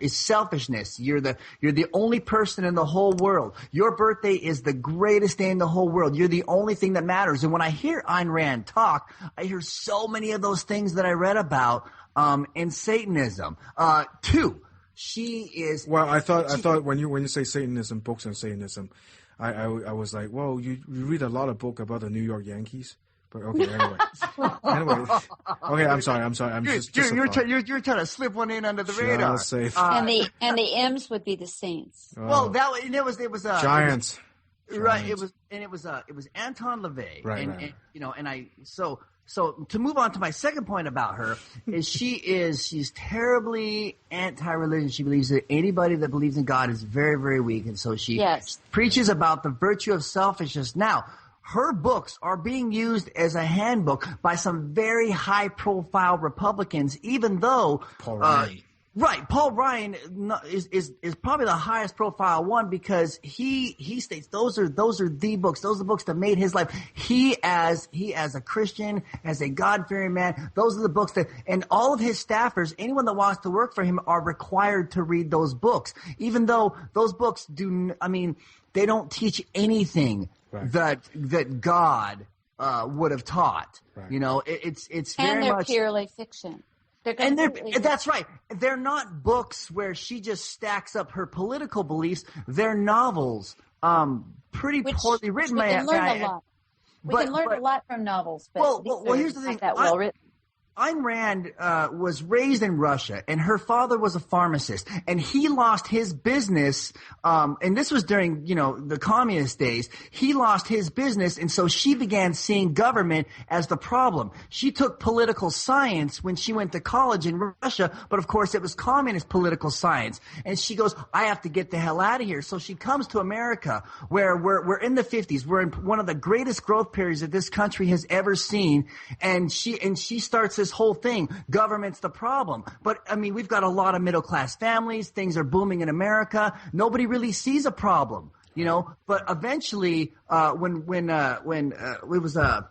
selfishness. You're the only person in the whole world. Your birthday is the greatest day in the whole world. You're the only thing that matters. And when I hear Ayn Rand talk, I hear so many of those things that I read about in Satanism. 2, She is. Well, I thought when you say Satanism, books on Satanism, I was like, well, you read a lot of book about the New York Yankees. But okay, anyway. Okay, I'm sorry. You're trying to slip one in under the radar. Safe. And the M's would be the Saints. Well, it was Giants. Right. It was Anton LaVey. Right. And so to move on to my second point about her is she's terribly anti-religion. She believes that anybody that believes in God is very, very weak, and so she preaches about the virtue of selfishness. Now, her books are being used as a handbook by some very high-profile Republicans, even though Paul Ryan. Right, Paul Ryan is probably the highest profile one because he states those are the books. Those are the books that made his life. He as a Christian, as a God-fearing man, those are the books and all of his staffers, anyone that wants to work for him, are required to read those books, even though those books they don't teach anything that God would have taught. Right. It's very they're much purely fiction. That's right. They're not books where she just stacks up her political beliefs. They're novels, pretty poorly written. We can learn a lot. We can learn a lot from novels. But well, here's the thing. That well written. Ayn Rand was raised in Russia, and her father was a pharmacist, and he lost his business. And this was during, the communist days. He lost his business, and so she began seeing government as the problem. She took political science when she went to college in Russia, but of course it was communist political science. And she goes, I have to get the hell out of here. So she comes to America, where we're in the 50s. We're in one of the greatest growth periods that this country has ever seen, and she starts this whole thing. Government's the problem. But we've got a lot of middle class families. Things are booming in America. Nobody really sees a problem, But eventually, when it was I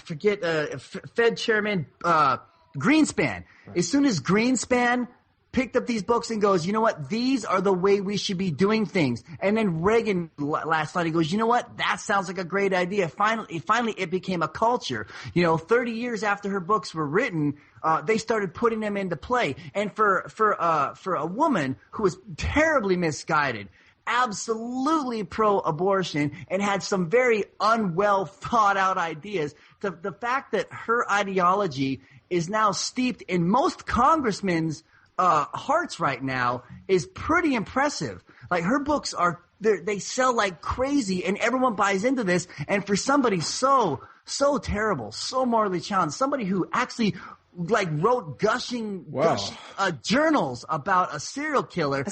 forget Fed Chairman Greenspan. Right. As soon as Greenspan picked up these books and goes, you know what, these are the way we should be doing things. And then Reagan last night, he goes, you know what, that sounds like a great idea. Finally it became a culture. 30 years after her books were written, they started putting them into play. And for a woman who was terribly misguided, absolutely pro-abortion, and had some very unwell thought out ideas, the fact that her ideology is now steeped in most congressmen's hearts right now is pretty impressive. Like, her books they sell like crazy, and everyone buys into this. And for somebody so terrible, so morally challenged, somebody who actually wrote gushing journals about a serial killer.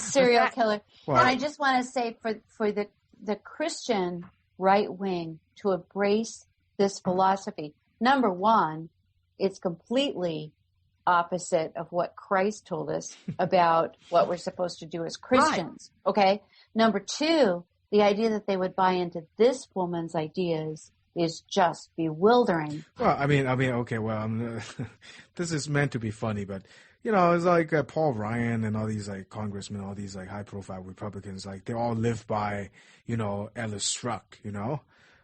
Wow. And I just want to say for the Christian right wing to embrace this philosophy, number one, it's completely opposite of what Christ told us about what we're supposed to do as Christians. Right. Okay. Number two, the idea that they would buy into this woman's ideas is just bewildering. Well, okay. Well, this is meant to be funny, but it's like Paul Ryan and all these congressmen, all these high-profile Republicans, they all live by Atlas Shrugged.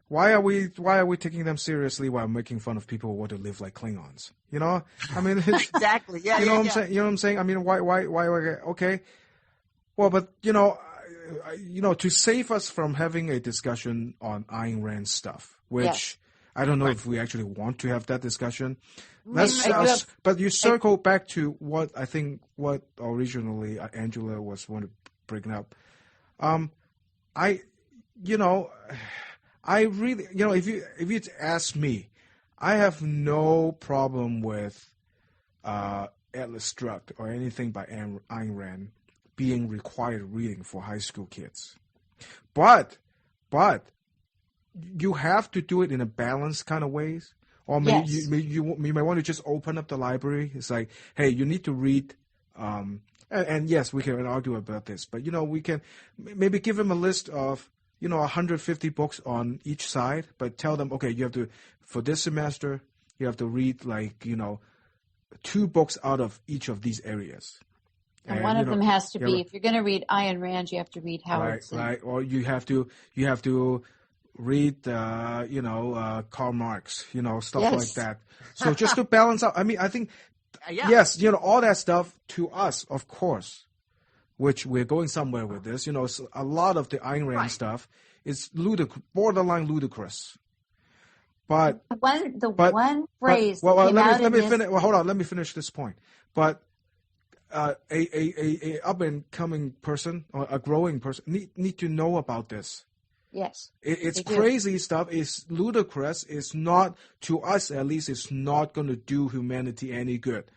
Why are we taking them seriously while making fun of people who want to live like Klingons? Exactly. Yeah. You know what I'm saying? Why? Okay. Well, but to save us from having a discussion on Ayn Rand stuff, which I don't know if we actually want to have that discussion. But you circle back to what originally Angela was wanting to bring up. I really, if you ask me, I have no problem with Atlas Shrugged or anything by Ayn Rand being required reading for high school kids. But you have to do it in a balanced kind of ways. Or maybe you might want to just open up the library. It's like, hey, you need to read. And yes, we can argue about this, but we can maybe give them a list of 150 books on each side, but tell them, okay, you have to, for this semester, you have to read 2 books out of each of these areas. And one of them has to be, if you're going to read Ayn Rand, you have to read Howard Zinn. Right, or you have to read, Karl Marx, stuff like that. So just to balance out, I think Yes, all that stuff to us, of course, which we're going somewhere with this. So a lot of the Ayn Rand stuff is borderline ludicrous. But one phrase. Let me finish. Well, hold on. Let me finish this point. But a up and coming person or a growing person need to know about this. Yes, it's crazy stuff. It's ludicrous. It's not, to us at least, it's not going to do humanity any good.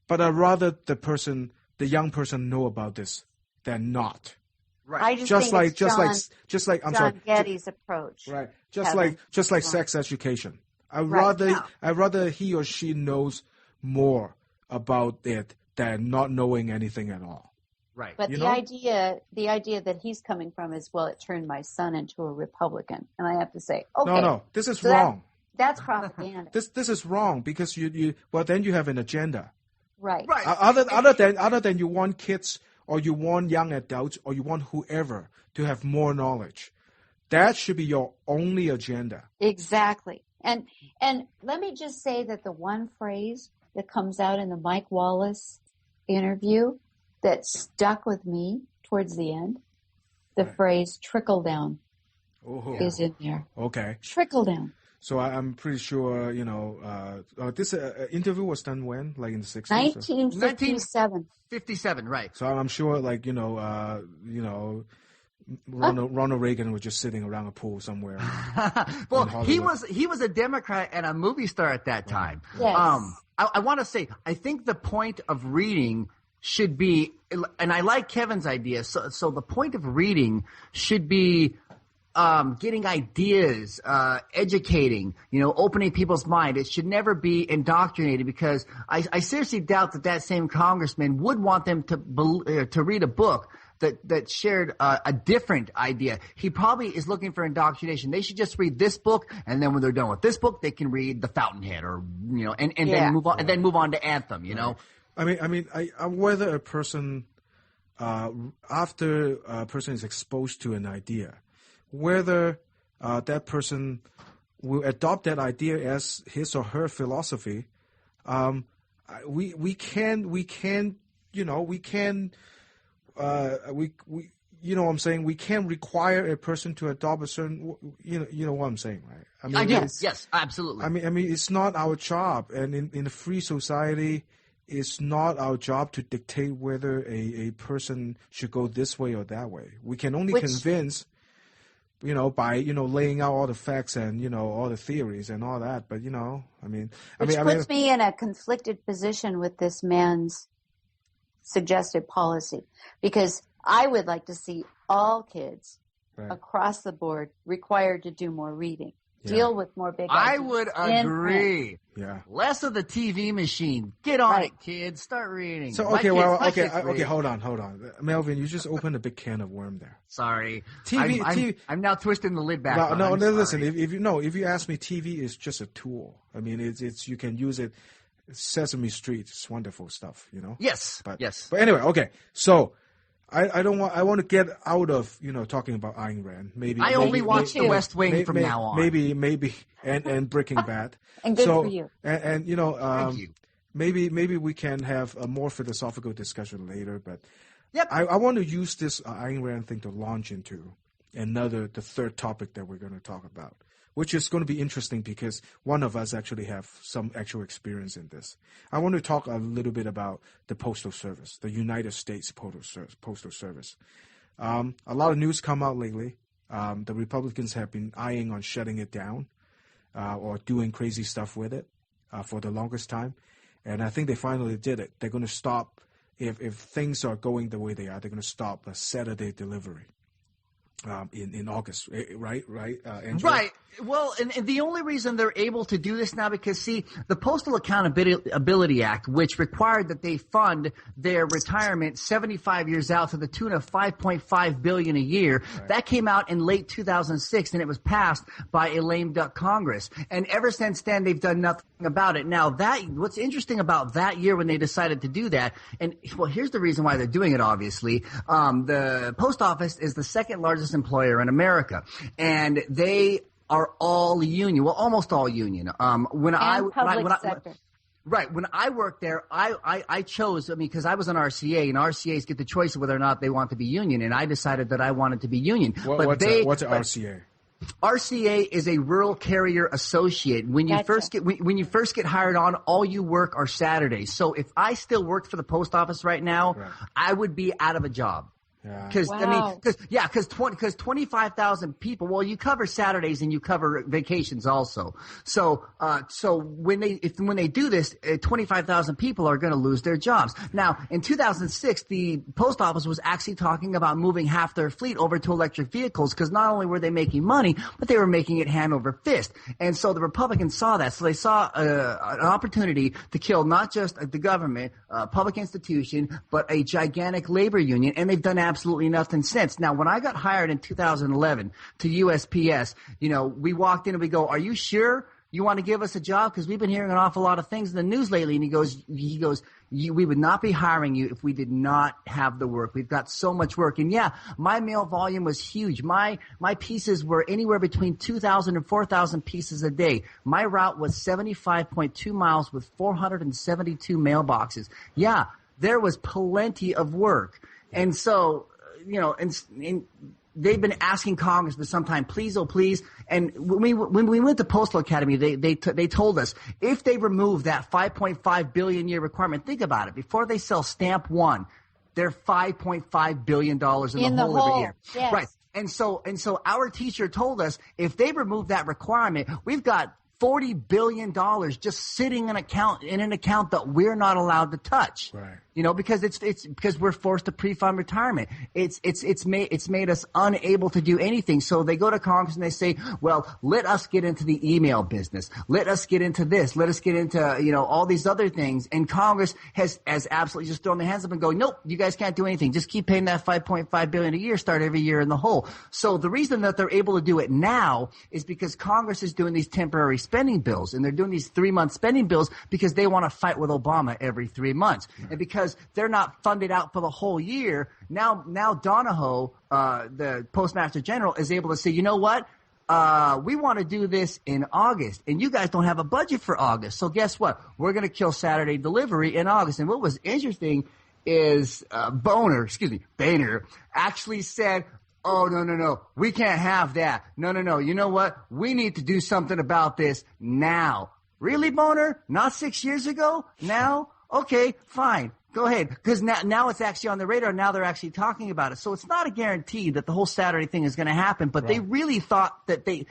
But I'd rather the young person know about this than not. Right. I just think I'm sorry, Getty's approach. Right. Just like sex education. I'd rather he or she knows more about it than not knowing anything at all. Right. But the idea that he's coming from is, well, it turned my son into a Republican, and I have to say, okay, no, this is wrong. That's propaganda. This is wrong because then you have an agenda. Right. Right. Other than you want kids or you want young adults or you want whoever to have more knowledge, that should be your only agenda. Exactly. And let me just say that the one phrase that comes out in the Mike Wallace interview that stuck with me towards the end, the phrase trickle down is in there. Okay. Trickle down. So I'm pretty sure, this interview was done when? Like in the 60s? 1957. 57, right. So I'm sure, Ronald Reagan was just sitting around a pool somewhere. Well, he was a Democrat and a movie star at that time. Yes. I want to say, I think the point of reading should be, and I like Kevin's idea, so the point of reading should be getting ideas, educating, opening people's mind. It should never be indoctrinated, because I seriously doubt that same congressman would want them to read a book that shared a different idea. He probably is looking for indoctrination. They should just read this book, and then when they're done with this book, they can read The Fountainhead, or then move on, and then move on to Anthem. I mean, whether a person after a person is exposed to an idea, whether that person will adopt that idea as his or her philosophy, we can what I'm saying? We can't require a person to adopt a certain, you know what I'm saying, right? I mean, yes, absolutely. I mean, it's not our job, and in a free society, it's not our job to dictate whether a person should go this way or that way. We can only convince, by laying out all the facts and all the theories and all that. But which puts me in a conflicted position with this man's suggested policy, because I would like to see all kids across the board required to do more reading. Deal with more big ideas. I would agree. Yeah. Less of the TV machine. Get on it, kids. Start reading. So okay, hold on. Melvin, you just opened a big can of worm there. Sorry. TV. I'm now twisting the lid back. No, listen. If you ask me, TV is just a tool. I mean, it's you can use it. Sesame Street, it's wonderful stuff. Yes. But anyway, okay. So. I want to get out of talking about Ayn Rand. Maybe I only watch The West Wing from now on. Maybe and Breaking Bad. And good for you. And Thank you. Maybe we can have a more philosophical discussion later. But I want to use this Ayn Rand thing to launch into the third topic that we're going to talk about, which is going to be interesting because one of us actually have some actual experience in this. I want to talk a little bit about the Postal Service, the United States Postal Service. A lot of news come out lately. The Republicans have been eyeing on shutting it down or doing crazy stuff with it for the longest time. And I think they finally did it. They're going to stop, if things are going the way they are, they're going to stop a Saturday delivery. In August, right, Angela? Right. Well, and the only reason they're able to do this now, because, see, the Postal Accountability Act, which required that they fund their retirement 75 years out to the tune of $5.5 billion a year, that came out in late 2006, and it was passed by a lame duck Congress. And ever since then, they've done nothing about it. Now, what's interesting about that year when they decided to do that, and, well, here's the reason why they're doing it, obviously. The post office is the second largest employer in America, and they are all union. Well, almost all union. Right. When I worked there, I chose, because I was an RCA, and RCAs get the choice of whether or not they want to be union, and I decided that I wanted to be union. What's an RCA? RCA is a Rural Carrier Associate. When you first get hired on, all you work are Saturdays. So if I still worked for the post office right now, I would be out of a job. Because 25,000 people. Well, you cover Saturdays and you cover vacations also. So when they do this, 25,000 people are going to lose their jobs. Now, in 2006, the post office was actually talking about moving half their fleet over to electric vehicles because not only were they making money, but they were making it hand over fist. And so the Republicans saw that. So they saw an opportunity to kill not just the government, public institution, but a gigantic labor union, and they've done absolutely nothing since. Now, when I got hired in 2011 to USPS, we walked in and we go, "Are you sure you want to give us a job? Because we've been hearing an awful lot of things in the news lately." And he goes, "We would not be hiring you if we did not have the work. We've got so much work." And yeah, my mail volume was huge. My pieces were anywhere between 2,000 and 4,000 pieces a day. My route was 75.2 miles with 472 mailboxes. Yeah, there was plenty of work. And so, and they've been asking Congress for some time, please, oh please. And when we went to Postal Academy, they told us if they remove that 5.5 billion year requirement, think about it. Before they sell stamp one, they're $5.5 billion in the hole every year. Yes. Right. And so our teacher told us if they remove that requirement, we've got $40 billion just sitting in an account that we're not allowed to touch. Right. Because it's because we're forced to pre-fund retirement. It's made us unable to do anything. So they go to Congress and they say, well, let us get into the email business. Let us get into this. Let us get into, all these other things. And Congress has absolutely just thrown their hands up and go, nope, you guys can't do anything. Just keep paying that $5.5 billion a year, start every year in the hole. So the reason that they're able to do it now is because Congress is doing these temporary spending bills, and they're doing these 3-month spending bills because they want to fight with Obama every 3 months. And because they're not funded out for the whole year, now Donahoe, the Postmaster General, is able to say, you know what? We want to do this in August, and you guys don't have a budget for August. So guess what? We're going to kill Saturday delivery in August. And what was interesting is Boehner actually said, oh, no, we can't have that. No, you know what? We need to do something about this now. Really, Boehner? Not 6 years ago? Now? Okay, fine. Go ahead. Because now it's actually on the radar. Now they're actually talking about it. So it's not a guarantee that the whole Saturday thing is going to happen, but they really thought that the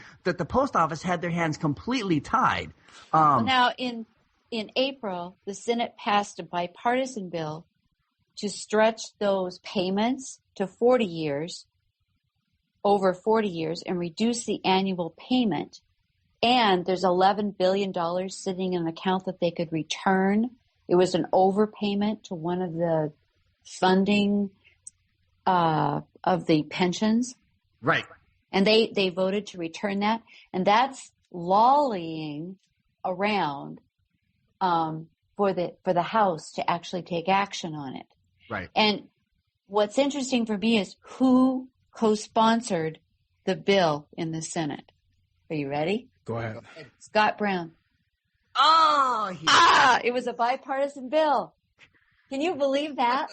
post office had their hands completely tied. Now, in April, the Senate passed a bipartisan bill to stretch those payments to 40 years, over 40 years, and reduce the annual payment. And there's $11 billion sitting in an account that they could return. It was an overpayment to one of the funding of the pensions. Right. And they voted to return that. And that's lollying around for the House to actually take action on it. Right. And what's interesting for me is who co-sponsored the bill in the Senate. Are you ready? Go ahead. Scott Brown. It was a bipartisan bill. Can you believe that?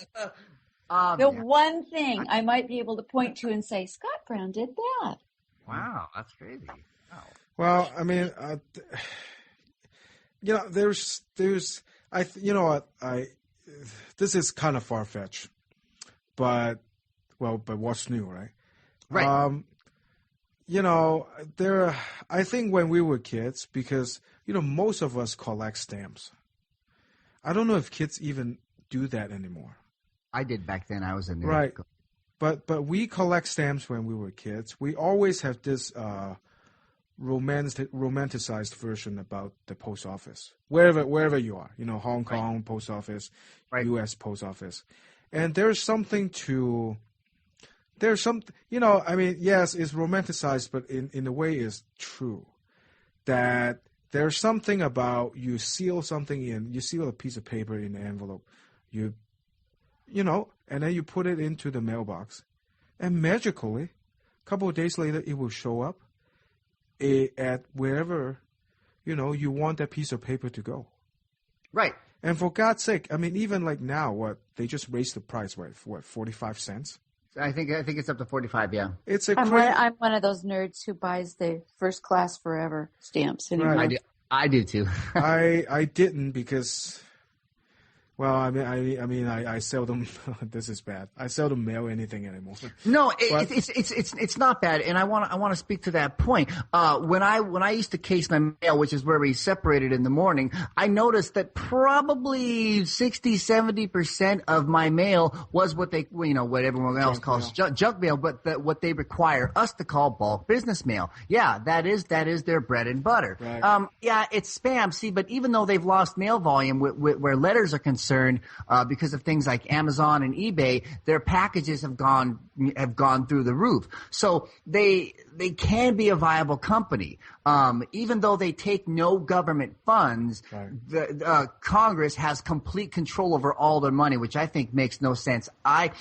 One thing I might be able to point to and say, Scott Brown did that. Wow, that's crazy. Wow. Well, I mean, there's, this is kind of far-fetched, but what's new, right? Right. I think when we were kids, because, most of us collect stamps. I don't know if kids even do that anymore. I did back then. I was in there. Right. But we collect stamps when we were kids. We always have this romanticized version about the post office, wherever you are, Hong Kong post office, U.S. post office. And there's something yes, it's romanticized, but in a way it's true that there's something about you seal a piece of paper in an envelope, and then you put it into the mailbox, and magically, a couple of days later, it will show up at wherever, you want that piece of paper to go. Right. And for God's sake, I mean, even like now, they just raised the price, 45 cents? I think it's up to 45, yeah. I'm one of those nerds who buys the first class forever stamps anymore. Right. I do too. I didn't because, well, I seldom. This is bad. I seldom mail anything anymore. No, it's not bad, and I want to speak to that point. When I used to case my mail, which is where we separated in the morning, I noticed that probably 60-70% of my mail was what everyone else calls junk mail, but what they require us to call bulk business mail. Yeah, that is their bread and butter. Right. Yeah, it's spam. See, but even though they've lost mail volume where letters are concerned, because of things like Amazon and eBay, their packages have gone through the roof. So they can be a viable company, even though they take no government funds. Right. The Congress has complete control over all their money, which I think makes no sense. I'm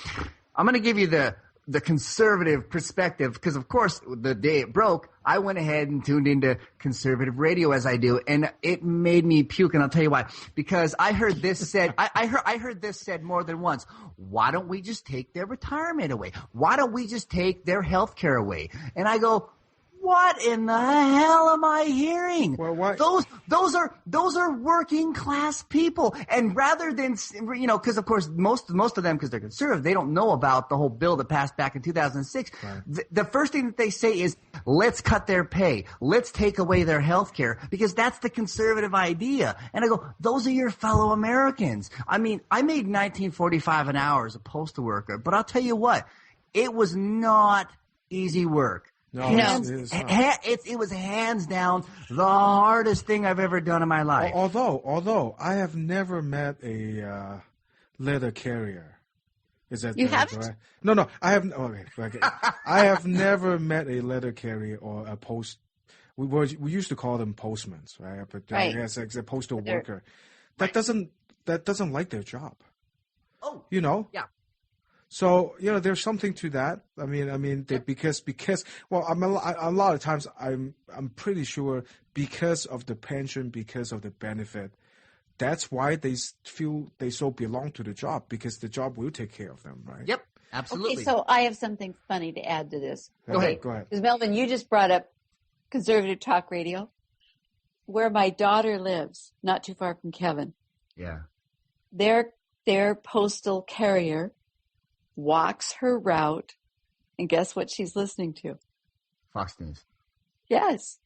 going to give you the conservative perspective, because of course the day it broke, I went ahead and tuned into conservative radio as I do, and it made me puke, and I'll tell you why. Because I heard this said, I heard this said more than once. Why don't we just take their retirement away? Why don't we just take their health care away? And I go, what in the hell am I hearing? Well, why? Those are working class people, and rather than because of course most of them, because they're conservative, they don't know about the whole bill that passed back in 2006. Right. The first thing that they say is, let's cut their pay, let's take away their health care, because that's the conservative idea. And I go, those are your fellow Americans. I mean, I made $19.45 an hour as a postal worker, but I'll tell you what, it was not easy work. No, it was hands down the hardest thing I've ever done in my life. Although I have never met a letter carrier. Is that you haven't? Right? No, I have. Okay. I have never met a letter carrier or a post. We used to call them postmen, right? But right. As a postal worker, that doesn't like their job. Oh, Yeah. So there's something to that. I mean, because well, a lot of times I'm pretty sure because of the pension, because of the benefit, that's why they feel they so belong to the job, because the job will take care of them, right? Yep, absolutely. Okay, so I have something funny to add to this. Go ahead. Because Melvin, you just brought up conservative talk radio, where my daughter lives, not too far from Kevin. Yeah. Their postal carrier walks her route, and guess what she's listening to? Fox News. Yes.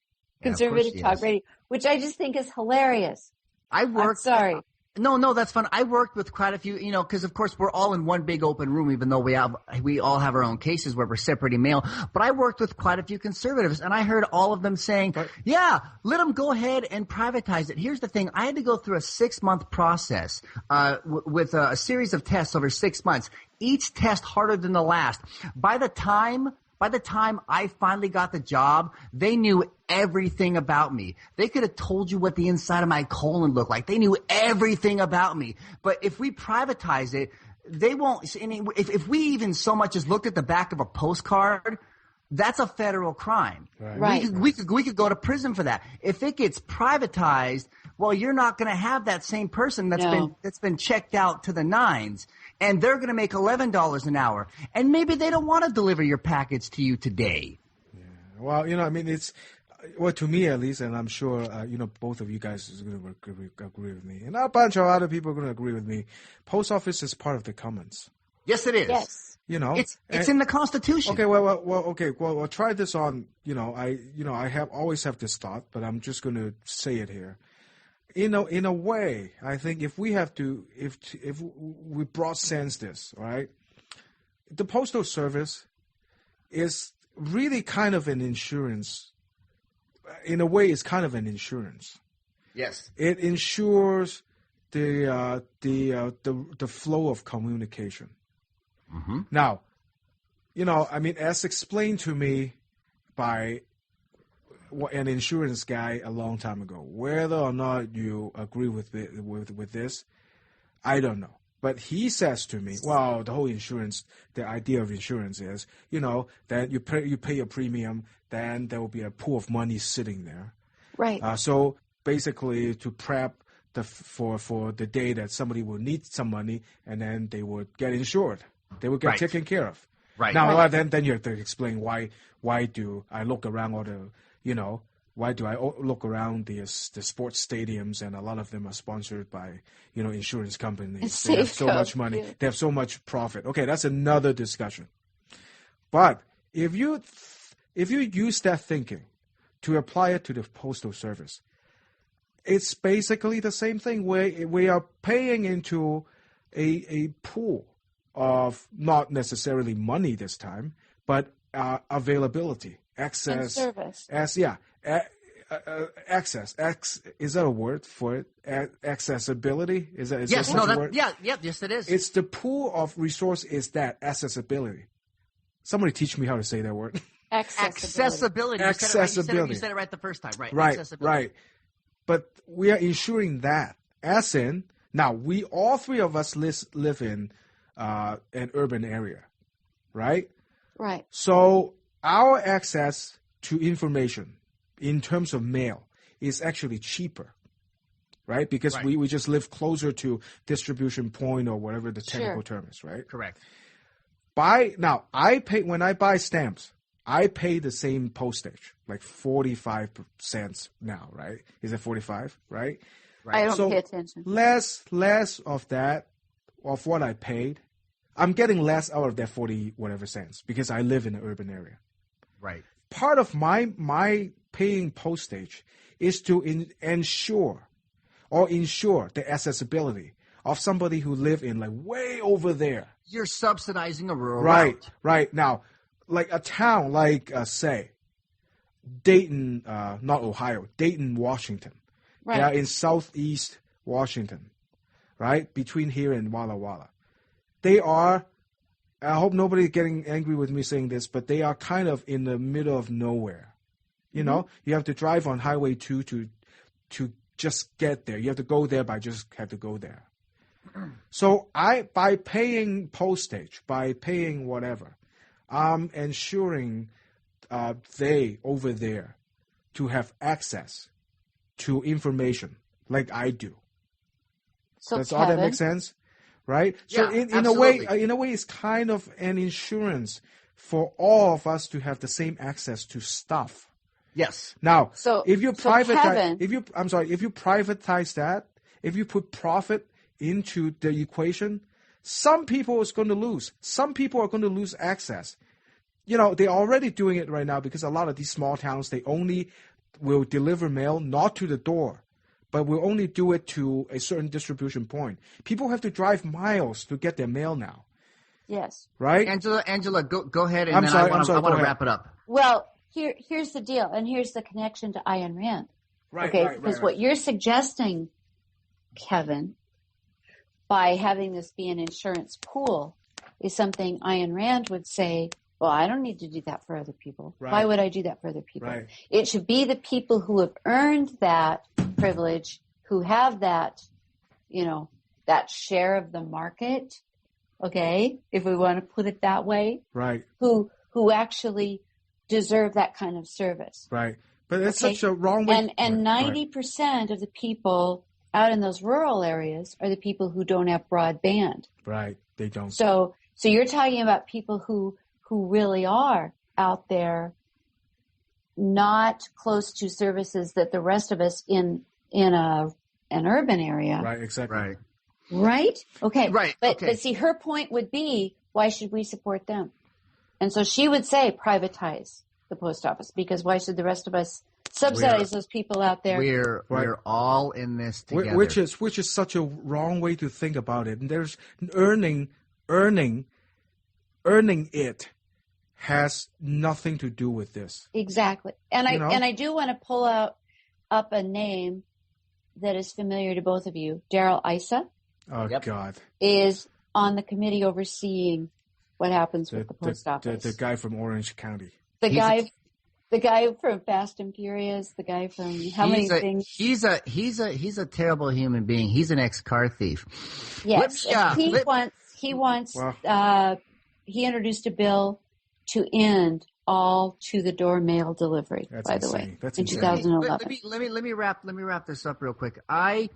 Conservative talk radio, which I just think is hilarious. Sorry. No, that's fun. I worked with quite a few, because of course we're all in one big open room, even though we all have our own cases where we're separating mail. But I worked with quite a few conservatives, and I heard all of them saying, yeah, let them go ahead and privatize it. Here's the thing. I had to go through a 6-month process with a series of tests over 6 months, each test harder than the last. By the time I finally got the job, they knew everything about me. They could have told you what the inside of my colon looked like. They knew everything about me. But if we privatize it, they won't. If we even so much as looked at the back of a postcard, that's a federal crime. Right. We could go to prison for that. If it gets privatized, well, you're not going to have that same person that's been checked out to the nines. And they're going to make $11 an hour. And maybe they don't want to deliver your package to you today. Yeah. Well, it's, to me at least, and I'm sure, both of you guys are going to agree with me. And a bunch of other people are going to agree with me. Post office is part of the commons. Yes, it is. Yes. It's in the Constitution. Okay, well, try this on, I always have this thought, but I'm just going to say it here. In a way, I think if we broad sense this, right, the Postal Service is really kind of an insurance. In a way, it's kind of an insurance. Yes. It ensures the flow of communication. Mm-hmm. Now, as explained to me by an insurance guy a long time ago. Whether or not you agree with this, I don't know. But he says to me, well, the idea of insurance is, that you pay a premium, then there will be a pool of money sitting there. Right. So basically to prep for the day that somebody will need some money, and then they would get insured. They would get taken care of. Right. Now, then you have to explain why do I look around all the, why do I look around the sports stadiums, and a lot of them are sponsored by, insurance companies. They have so much money. Yeah. They have so much profit. Okay, that's another discussion. But if you use that thinking to apply it to the Postal Service, it's basically the same thing where we are paying into a pool of not necessarily money this time, but availability, access, and service. Access. Is that a word for it? Accessibility? Is that yes? No, word? Yes, it is. It's the pool of resource. Is that accessibility? Somebody teach me how to say that word. Accessibility. You said it right the first time. Right. Right. But we are ensuring that, as in, now all three of us live in an urban area, right? Right. So our access to information in terms of mail is actually cheaper, right? Because we just live closer to distribution point or whatever the technical term is, right? Correct. When I buy stamps, I pay the same postage, like 45 cents now, right? Is it 45, right? I don't pay attention. Less of that, of what I paid, I'm getting less out of that 40 whatever cents because I live in an urban area. Right. Part of my paying postage is to ensure the accessibility of somebody who live in like way over there. You're subsidizing a rural route. Right. Now, like a town like, say, Dayton, not Ohio, Dayton, Washington. Right. They are in southeast Washington, right? Between here and Walla Walla. They are, I hope nobody's getting angry with me saying this, but they are kind of in the middle of nowhere. You know, you have to drive on Highway 2 to just get there. You have to go there, but I just have to go there. So by paying postage, by paying whatever, I'm ensuring they over there to have access to information like I do. So does all that make sense? Right? Yeah, so in a way, it's kind of an insurance for all of us to have the same access to stuff. Yes. Now, so, if you privatize, if you privatize that, if you put profit into the equation, some people is going to lose. Some people are going to lose access. You know, they're already doing it right now because a lot of these small towns, they only will deliver mail not to the door, but will only do it to a certain distribution point. People have to drive miles to get their mail now. Yes. Right? Angela, go ahead, and I want to wrap it up. Well, here's the deal, and here's the connection to Ayn Rand. Right, okay, because what you're suggesting, Kevin, by having this be an insurance pool is something Ayn Rand would say, well, I don't need to do that for other people. Right. Why would I do that for other people? Right. It should be the people who have earned that privilege, who have that, that share of the market, okay, if we want to put it that way. Right. Who actually deserve that kind of service. Right. But it's such a wrong way. And 90% of the people out in those rural areas are the people who don't have broadband. Right. They don't. So you're talking about people who really are out there not close to services that the rest of us in an urban area. Right, exactly. Right? Okay. Right. But see, her point would be, why should we support them? And so she would say, privatize the post office, because why should the rest of us subsidize those people out there? We're all in this together. Which is such a wrong way to think about it. And there's earning it has nothing to do with this. Exactly. And I do want to pull up a name that is familiar to both of you. Darrell Issa. Oh, yep. God. Is on the committee overseeing what happens with the post office. The guy from Orange County. The guy from Fast and Furious, the guy from how many things? He's a terrible human being. He's an ex-car thief. Yes. He introduced a bill to end all to-the-door mail delivery, That's by insane. the way, That's in insane. 2011. Let me wrap this up real quick. I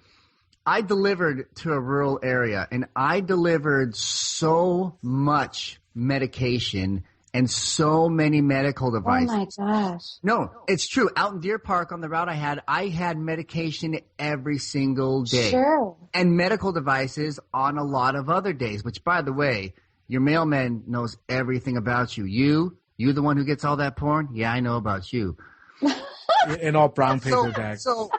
I delivered to a rural area, and I delivered so much medication and so many medical devices. Oh, my gosh. No, it's true. Out in Deer Park on the route I had medication every single day. Sure. And medical devices on a lot of other days, which, by the way, your mailman knows everything about you. You the one who gets all that porn? Yeah, I know about you. In all brown paper bags. So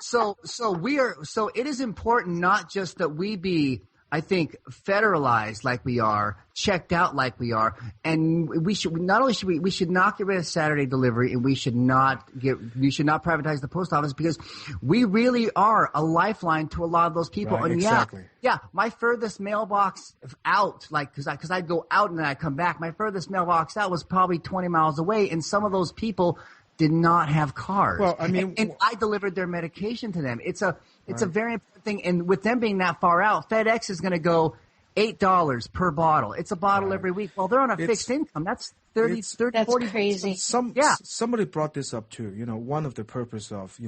it is important not just that we be, I think, federalized like we are, checked out like we are, and we should not get rid of Saturday delivery, and we should not privatize the post office, because we really are a lifeline to a lot of those people. Right, and exactly. yeah, my furthest mailbox out, like, because I'd go out and then I'd come back. My furthest mailbox out was probably 20 miles away, and some of those people did not have cars. Well, I mean, and I delivered their medication to them. It's a very important thing. And with them being that far out, FedEx is going to go $8 per bottle. It's a bottle every week. Well, they're on a fixed income. That's 30, that's 40. Crazy. Somebody brought this up too. One of the purpose of,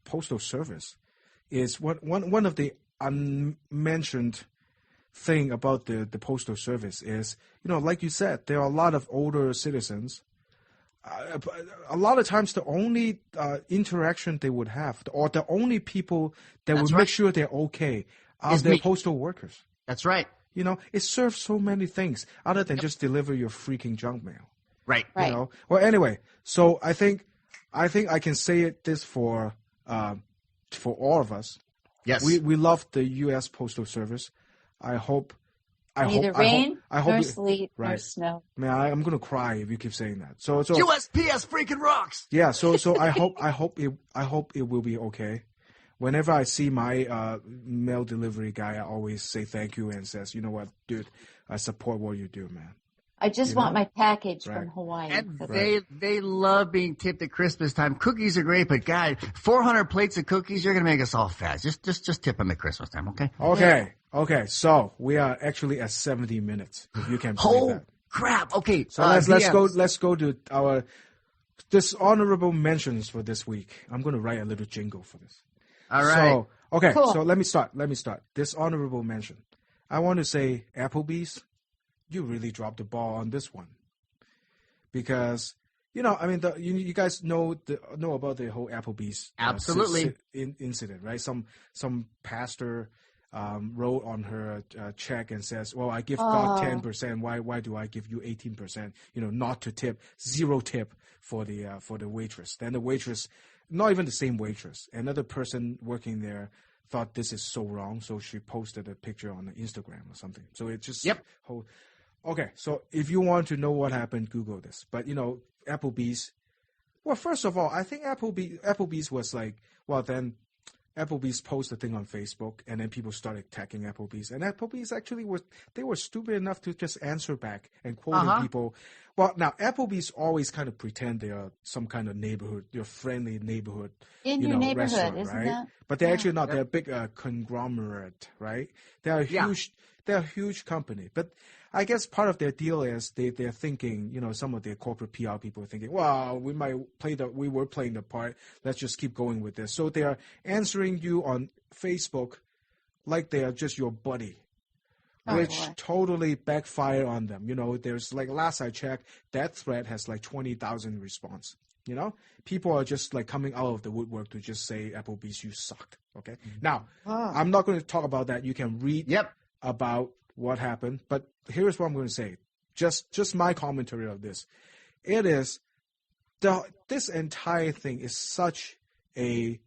postal service is one of the unmentioned thing about the postal service is, like you said, there are a lot of older citizens. A lot of times the only interaction they would have, or the only people that would make sure they're okay, are their postal workers. That's right. It serves so many things other than just deliver your freaking junk mail. Right. Well, anyway, so I think I can say this for all of us. Yes. We love the U.S. Postal Service. I hope. Neither rain, nor sleet, right. nor snow. Man, I'm gonna cry if you keep saying that. So USPS freaking rocks. Yeah. So I hope it will be okay. Whenever I see my mail delivery guy, I always say thank you and says, you know what, dude, I support what you do, man. I just want my package from Hawaii. And they love being tipped at Christmas time. Cookies are great, but God, 400 plates of cookies, you're gonna make us all fat. Just tip them at Christmas time, okay? Okay. So we are actually at 70 minutes. If you can believe that. Crap. Okay. So let's go to our dishonorable mentions for this week. I'm gonna write a little jingle for this. All right. So cool. So let me start. Dishonorable mention. I want to say Applebee's. You really dropped the ball on this one, because you guys know about the whole Applebee's absolutely incident, right? Some pastor wrote on her check and says, "Well, I give God 10%. Why do I give you 18%? Not to tip, 0 tip for the waitress." Then the waitress, not even the same waitress, another person working there thought this is so wrong, so she posted a picture on Instagram or something. So it just Okay, so if you want to know what happened, Google this. But, Applebee's, well, first of all, I think Applebee's was like, well, then Applebee's posted a thing on Facebook, and then people started attacking Applebee's. And Applebee's actually they were stupid enough to just answer back and quoting people. Well, now, Applebee's always kind of pretend they are some kind of neighborhood, your friendly neighborhood, in your neighborhood, restaurant, isn't right? that? But they're actually not. They're a big conglomerate, right? They're a huge company. But I guess part of their deal is they're thinking, some of their corporate PR people are thinking, well, we were playing the part. Let's just keep going with this. So they are answering you on Facebook like they are just your buddy, which totally backfire on them. There's like last I checked, that thread has like 20,000 response. People are just like coming out of the woodwork to just say, Applebee's, you sucked. Okay. Now, I'm not going to talk about that. You can read about what happened, but here's what I'm going to say. Just my commentary of this. It is this entire thing is such a,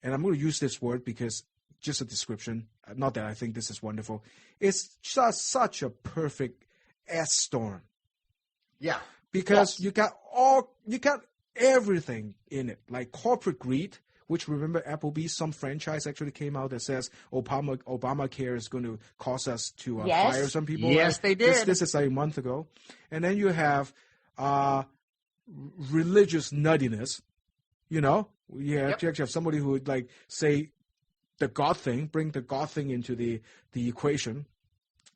and I'm going to use this word because just a description, not that I think this is wonderful. It's just such a perfect S storm. Yeah. Because you got everything in it, like corporate greed, which, remember, Applebee's, some franchise actually came out that says Obamacare is going to cause us to fire some people. Yes, they did. This is like a month ago. And then you have religious nuttiness. You actually have somebody who would like say the God thing, bring the God thing into the equation.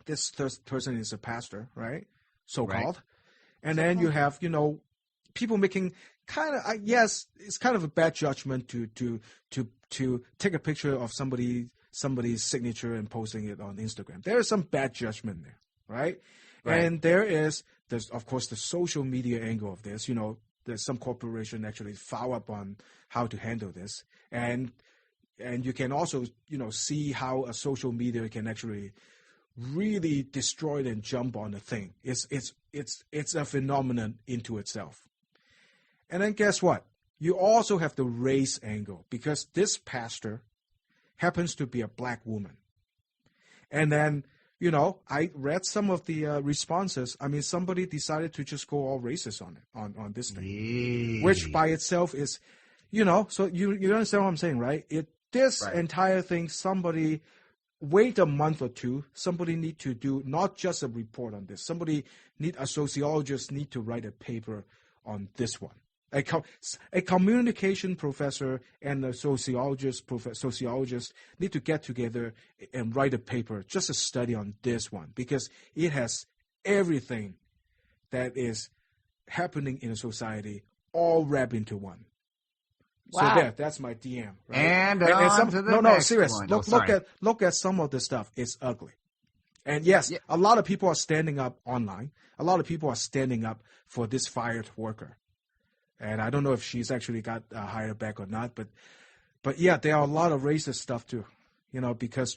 This person is a pastor, right? So-called. Right. And then you have, people making kind of, yes, it's kind of a bad judgment to take a picture of somebody somebody's signature and posting it on Instagram. There is some bad judgment there, right? And there's of course the social media angle of this. There's some corporation actually foul up on how to handle this, and you can also see how a social media can actually really destroy and jump on a thing. It's a phenomenon into itself. And then guess what? You also have the race angle, because this pastor happens to be a black woman. And then, I read some of the responses. I mean, somebody decided to just go all racist on this thing, which by itself is, so you understand what I'm saying, right? This entire thing, somebody wait a month or two. Somebody need to do not just a report on this. A sociologist need to write a paper on this one. A communication professor and a sociologist need to get together and write a paper, just a study on this one, because it has everything that is happening in a society all wrapped into one. Wow. So that's my DM. Right? And on to the next serious. one. Look at some of the stuff. It's ugly. And yes, a lot of people are standing up online. A lot of people are standing up for this fired worker. And I don't know if she's actually got hired back or not, but yeah, there are a lot of racist stuff too, because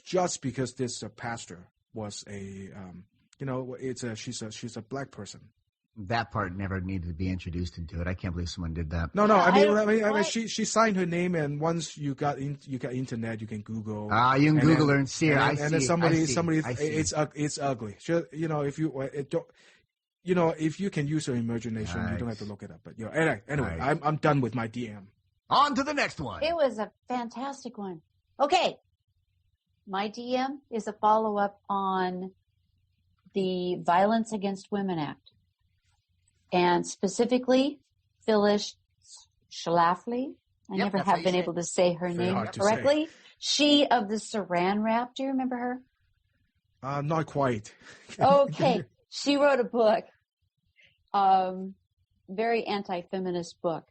this pastor was she's a black person. That part never needed to be introduced into it. I can't believe someone did that. No. I mean, she signed her name, and once you got internet, you can Google. You can Google her and see her. And then somebody, it's ugly. If you can use your imagination, you don't have to look it up. But anyway, I'm done with my DM. On to the next one. It was a fantastic one. Okay, my DM is a follow-up on the Violence Against Women Act, and specifically Phyllis Schlafly. I never have been able to say her name correctly. She of the Saran Wrap. Do you remember her? Not quite. Okay. She wrote a book, very anti-feminist book,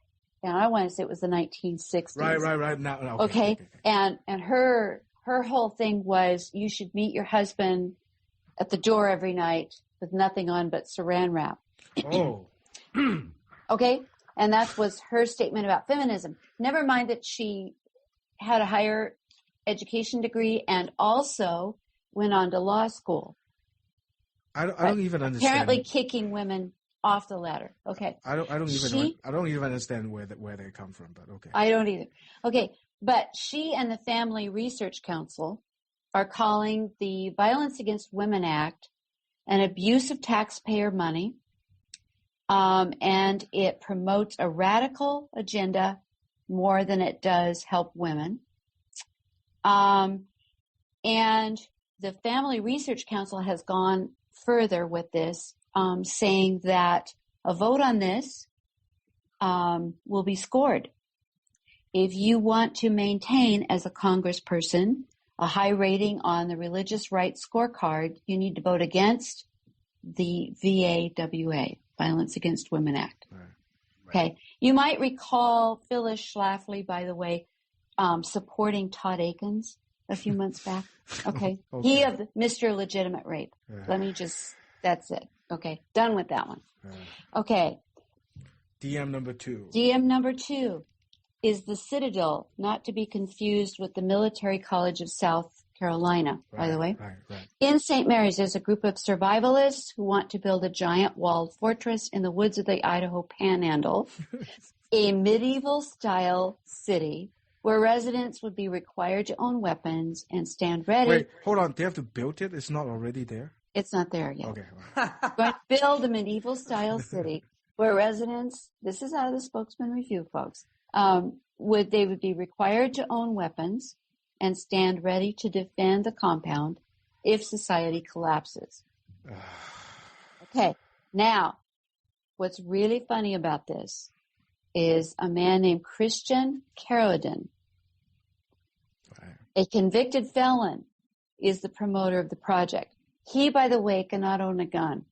and I want to say it was the 1960s. Right. Now, okay. And her whole thing was you should meet your husband at the door every night with nothing on but Saran Wrap. Oh. Okay, and that was her statement about feminism. Never mind that she had a higher education degree and also went on to law school. I don't even understand. Apparently, kicking women off the ladder. Okay. I don't even understand where they come from. But okay. I don't either. Okay, but she and the Family Research Council are calling the Violence Against Women Act an abuse of taxpayer money, and it promotes a radical agenda more than it does help women. And the Family Research Council has gone further with this, saying that a vote on this will be scored. If you want to maintain as a congressperson a high rating on the religious rights scorecard, you need to vote against the VAWA, Violence Against Women Act. Right. Okay. You might recall Phyllis Schlafly, by the way, supporting Todd Akins a few months back. Okay. He of Mr. Legitimate Rape. That's it. Okay. Done with that one. Okay. DM number 2. DM number 2 is the Citadel, not to be confused with the Military College of South Carolina, by the way. Right. In St. Mary's, there's a group of survivalists who want to build a giant walled fortress in the woods of the Idaho Panhandle, a medieval-style city where residents would be required to own weapons and stand ready. Wait, hold on. They have to build it? It's not already there? It's not there yet. Okay. Going to build a medieval-style city where residents, this is out of the spokesman review, folks, they would be required to own weapons and stand ready to defend the compound if society collapses. Okay. Now, what's really funny about this is a man named Christian Carradine, a convicted felon, is the promoter of the project. He, by the way, cannot own a gun.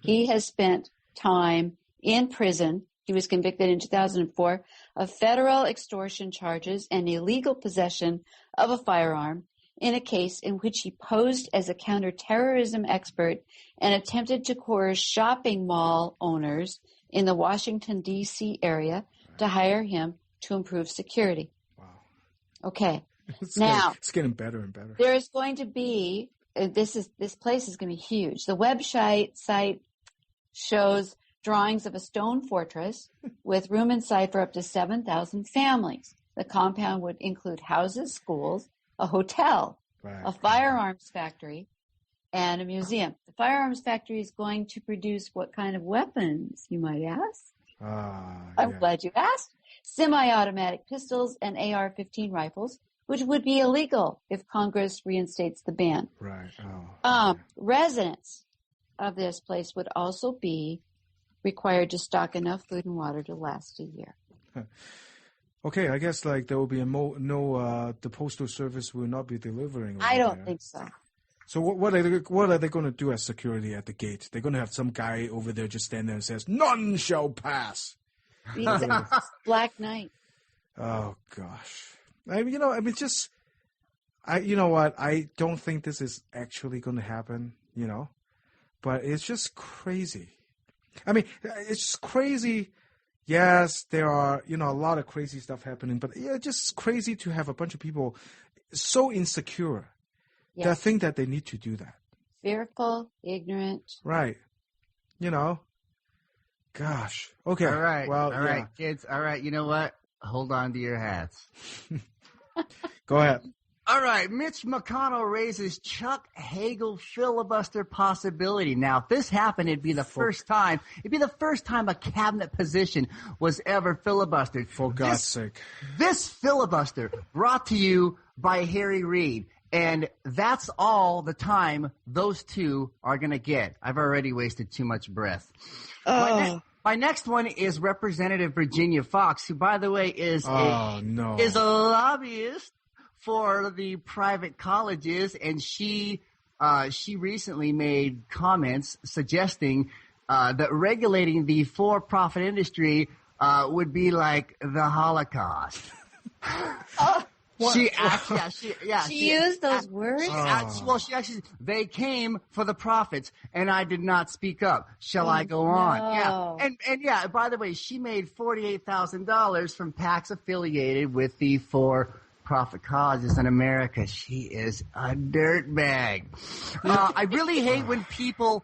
He has spent time in prison He was convicted in 2004 of federal extortion charges and illegal possession of a firearm in a case in which he posed as a counterterrorism expert and attempted to coerce shopping mall owners in the Washington, D.C. area to hire him to improve security. Wow. Okay. It's getting better and better. There is going to be, this place is going to be huge. The website site shows drawings of a stone fortress with room inside for up to 7,000 families. The compound would include houses, schools, a hotel, a firearms factory, and a museum. The firearms factory is going to produce what kind of weapons, you might ask? I'm glad you asked. Semi-automatic pistols and AR-15 rifles, which would be illegal if Congress reinstates the ban. Right. Residents of this place would also be required to stock enough food and water to last a year. Okay, I guess like there will be the postal service will not be delivering. I don't think so. So what are they going to do as security at the gate? They're going to have some guy over there just stand there and says, "None shall pass." Black Knight. Oh gosh, you know what? I don't think this is actually going to happen. But it's just crazy. I mean, it's just crazy. Yes, there are, a lot of crazy stuff happening, but it's just crazy to have a bunch of people so insecure that think that they need to do that. Fearful, ignorant. Right. Gosh. Okay. All right. Well, all right, kids. All right. You know what? Hold on to your hats. Go ahead. All right, Mitch McConnell raises Chuck Hagel filibuster possibility. Now, if this happened, it'd be the first time a cabinet position was ever filibustered. For God's sake. This filibuster brought to you by Harry Reid. And that's all the time those two are going to get. I've already wasted too much breath. My next one is Representative Virginia Foxx, who, by the way, is a lobbyist for the private colleges, and she recently made comments suggesting that regulating the for-profit industry would be like the Holocaust. She used those words. They came for the profits, and I did not speak up. Shall I go on? Yeah, and by the way, she made $48,000 from PACs affiliated with the for-profit causes in America. She is a dirtbag. I really hate when people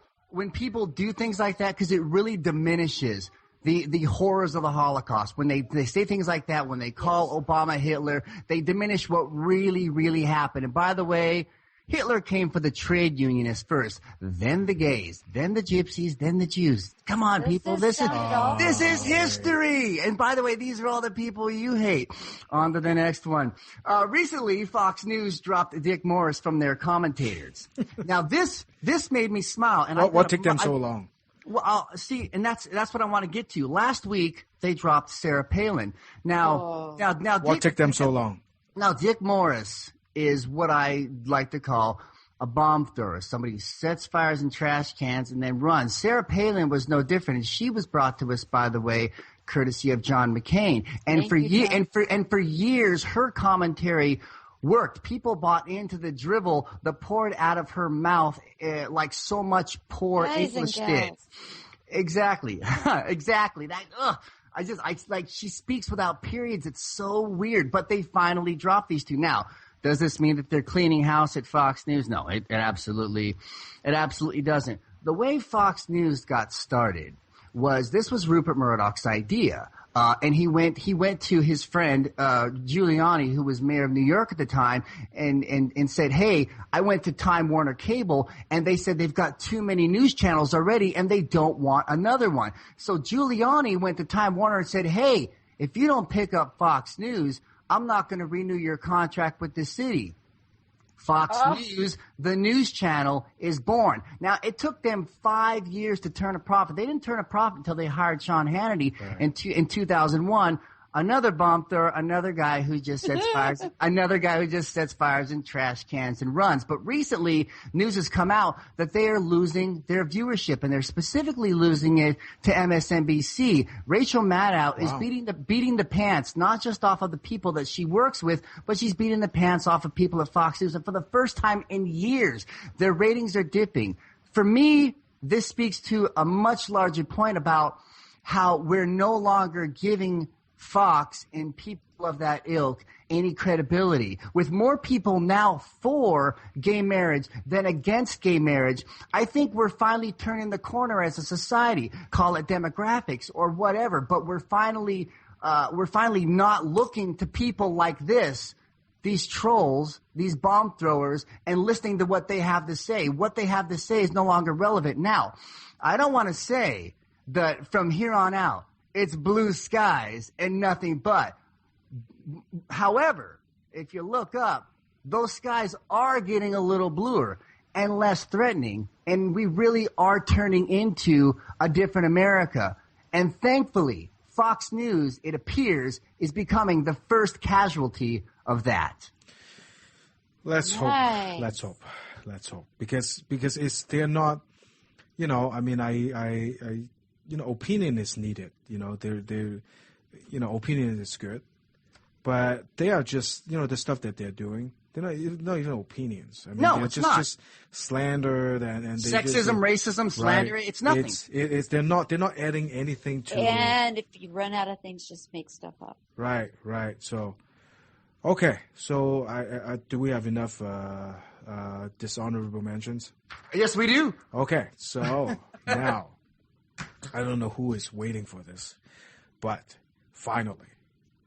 do things like that because it really diminishes the horrors of the Holocaust. When they say things like that, when they call Obama Hitler, they diminish what really, really happened. And by the way, Hitler came for the trade unionists first, then the gays, then the gypsies, then the Jews. Come on, people. This is history. And by the way, these are all the people you hate. On to the next one. Recently, Fox News dropped Dick Morris from their commentators. Now, this made me smile. And what took them so long? Well, see, and that's what I want to get to. Last week they dropped Sarah Palin. Now, what took them so long? Now, Dick Morris is what I like to call a bomb thrower. Somebody who sets fires in trash cans and then runs. Sarah Palin was no different, and she was brought to us, by the way, courtesy of John McCain. And for years, her commentary worked. People bought into the drivel that poured out of her mouth like so much poor English did. Exactly. Exactly. She speaks without periods. It's so weird. But they finally dropped these two. Now, does this mean that they're cleaning house at Fox News? No, it absolutely doesn't. The way Fox News got started was Rupert Murdoch's idea. And he went to his friend, Giuliani, who was mayor of New York at the time, and said, hey, I went to Time Warner Cable, and they said they've got too many news channels already, and they don't want another one. So Giuliani went to Time Warner and said, hey, if you don't pick up Fox News, I'm not going to renew your contract with the city. Fox News, the news channel, is born. Now, it took them 5 years to turn a profit. They didn't turn a profit until they hired Sean Hannity in 2001. another bomb thrower, another guy who just sets fires, another guy who just sets fires in trash cans and runs. But recently, news has come out that they are losing their viewership, and they're specifically losing it to MSNBC. Rachel Maddow is beating the pants, not just off of the people that she works with, but she's beating the pants off of people at Fox News. And for the first time in years, their ratings are dipping. For me, this speaks to a much larger point about how we're no longer giving Fox and people of that ilk any credibility. With more people now for gay marriage than against gay marriage, I think we're finally turning the corner as a society. Call it demographics or whatever, but we're finally not looking to people like this, these trolls, these bomb throwers, and listening to what they have to say. What they have to say is no longer relevant. Now, I don't want to say that from here on out, it's blue skies and nothing but. However, if you look up, those skies are getting a little bluer and less threatening, and we really are turning into a different America. And thankfully, Fox News, it appears, is becoming the first casualty of that. Let's hope. Because they're not, I mean, opinion is needed. Opinion is good, but they are just, the stuff that they're doing. They're not even opinions. I mean, no, they're it's just, not. just slandered and sexism, racism, slander. Right. It's nothing. They're not adding anything to. And if you run out of things, just make stuff up. Right. So, okay. So, do we have enough dishonorable mentions? Yes, we do. Okay. So now. I don't know who is waiting for this, but finally,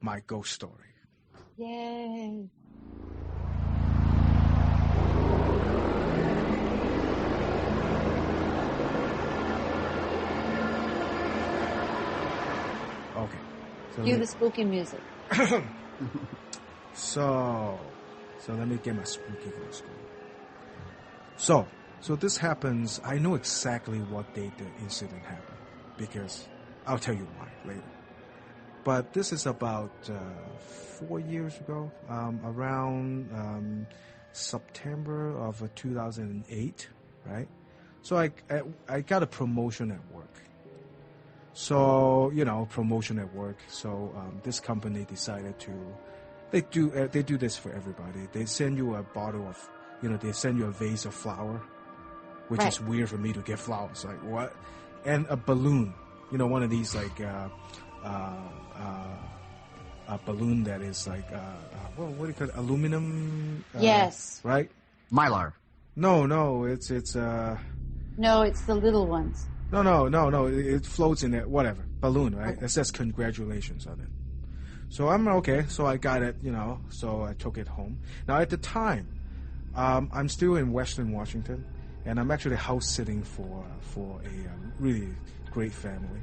my ghost story. Yay. Okay. So Cue the spooky music. So let me get my spooky ghost story. So this happens, I know exactly what date the incident happened, because I'll tell you why later. But this is about 4 years ago, around September of 2008, right? So I got a promotion at work. So, promotion at work. So this company decided they do this for everybody. They send you a bottle of, they send you a vase of flour, which is weird for me to get flowers. Like, what? And a balloon. One of these, like, a balloon that is like, what do you call it? Aluminum? Yes. Right? Mylar. No, it's No, it's the little ones. No. It floats in it, whatever. Balloon, right? Okay. It says congratulations on it. So I'm okay. So I got it, so I took it home. Now, at the time, I'm still in Western Washington, and I'm actually house sitting for a really great family.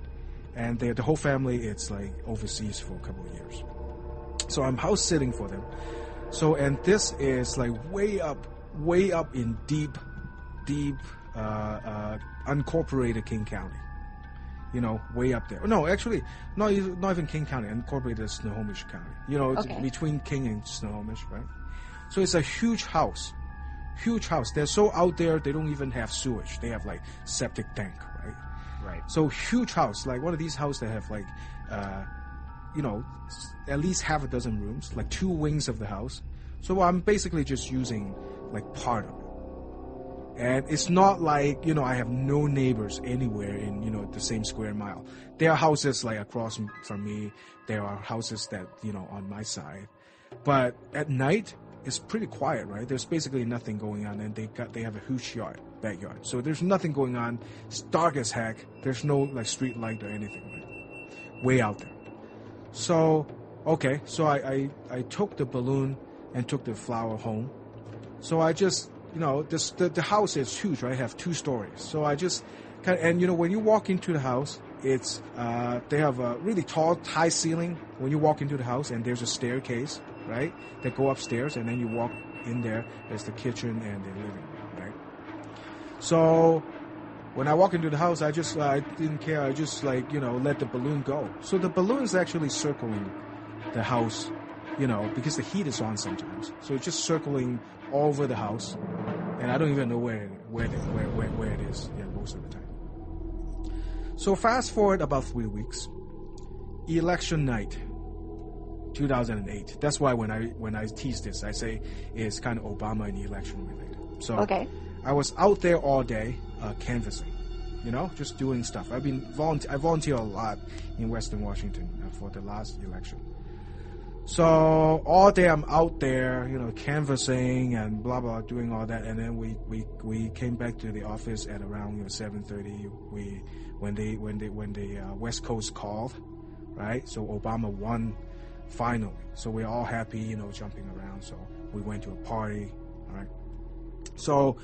And the whole family, it's like overseas for a couple of years. So I'm house sitting for them. So, and this is like way up in deep, unincorporated King County. Way up there. No, actually, not even King County, unincorporated Snohomish County. It's between King and Snohomish, right? So it's a huge house. They're so out there, they don't even have sewage. They have like septic tank, right? Right. So huge house, like one of these houses that have like, at least half a dozen rooms, like 2 wings of the house. So I'm basically just using like part of it. And it's not like, I have no neighbors anywhere in, the same square mile. There are houses like across from me. There are houses that, on my side. But at night, it's pretty quiet, right? There's basically nothing going on, and they have a huge backyard. So there's nothing going on. It's dark as heck. There's no like street light or anything, right? Way out there. So, okay. So I took the balloon and took the flower home. So I just, the house is huge, right? I have 2 stories. So I just and when you walk into the house, it's they have a really tall, high ceiling when you walk into the house, and there's a staircase, right, that go upstairs, and then you walk in there. There's the kitchen and the living room, right? So when I walk into the house, I didn't care. I just let the balloon go. So the balloon's actually circling the house, because the heat is on sometimes. So it's just circling all over the house, and I don't even know where it is most of the time. So fast forward about 3 weeks, election night, 2008. That's why when I tease this, I say it's kind of Obama and election related. So okay. I was out there all day canvassing, just doing stuff. I volunteer a lot in Western Washington for the last election. So all day I'm out there, canvassing and blah blah, doing all that, and then we came back to the office at around 7:30. When the West Coast called, right? So Obama won finally. So we're all happy, jumping around. So we went to a party, all right? So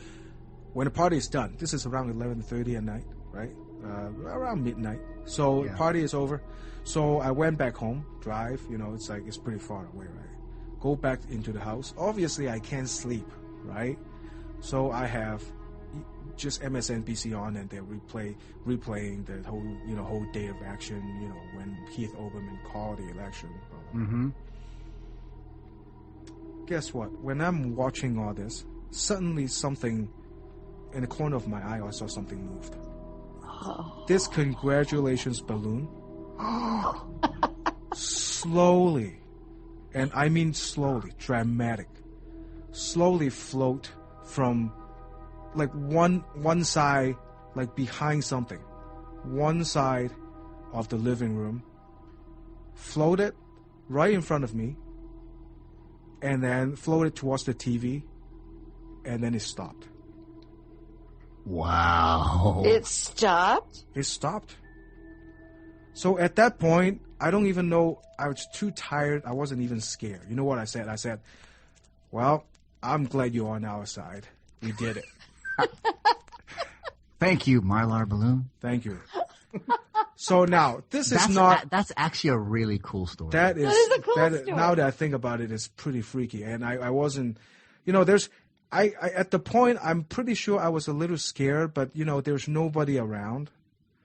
when the party is done, this is around 11:30 at night, right? Around midnight. So the party is over. So I went back home, drive, it's pretty far away, right? Go back into the house. Obviously, I can't sleep, right? So I have just MSNBC on, and they're replaying the whole day of action, when Keith Olbermann called the election. Mm-hmm. Guess what? When I'm watching all this, suddenly something in the corner of my eye, I saw something moved. Oh. This congratulations balloon slowly, and I mean slowly, dramatic, slowly float from like one side, like behind something, one side of the living room, floated right in front of me, and then floated towards the TV, and then it stopped. Wow. It stopped? It stopped. So at that point, I don't even know, I was too tired, I wasn't even scared. You know what I said? I said, well, I'm glad you're on our side. We did it. Thank you, Mylar Balloon. Thank you. So now, that's actually a really cool story. That is a cool story. Now that I think about it, it's pretty freaky. And I wasn't, I at the point, I'm pretty sure I was a little scared, but, there's nobody around.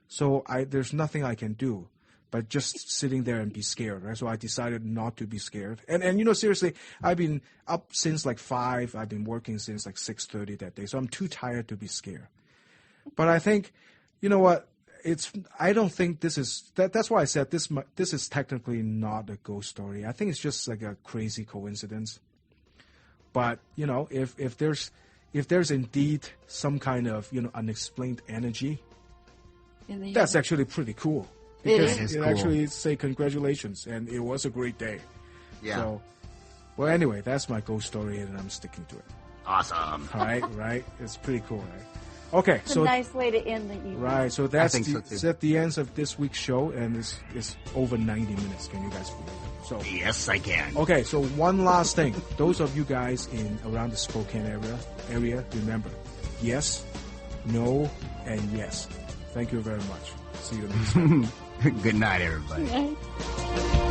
So there's nothing I can do but just sitting there and be scared, right? So I decided not to be scared. And seriously, I've been up since like 5. I've been working since like 6:30 that day. So I'm too tired to be scared. But I think, you know what? I don't think this is, that's why I said this is technically not a ghost story. I think it's just like a crazy coincidence. But, if there's indeed some kind of, unexplained energy, that's actually pretty cool. Because it actually say congratulations, and it was a great day. Yeah. So, well, anyway, that's my ghost story, and I'm sticking to it. Awesome. Right? It's pretty cool, right? Okay, it's a nice way to end the evening. Right, so that's at the end of this week's show, and it's over 90 minutes. Can you guys believe it? So yes, I can. Okay, so one last thing. Those of you guys around the Spokane area, remember, yes, no, and yes. Thank you very much. See you next time. Good night, everybody. Good night.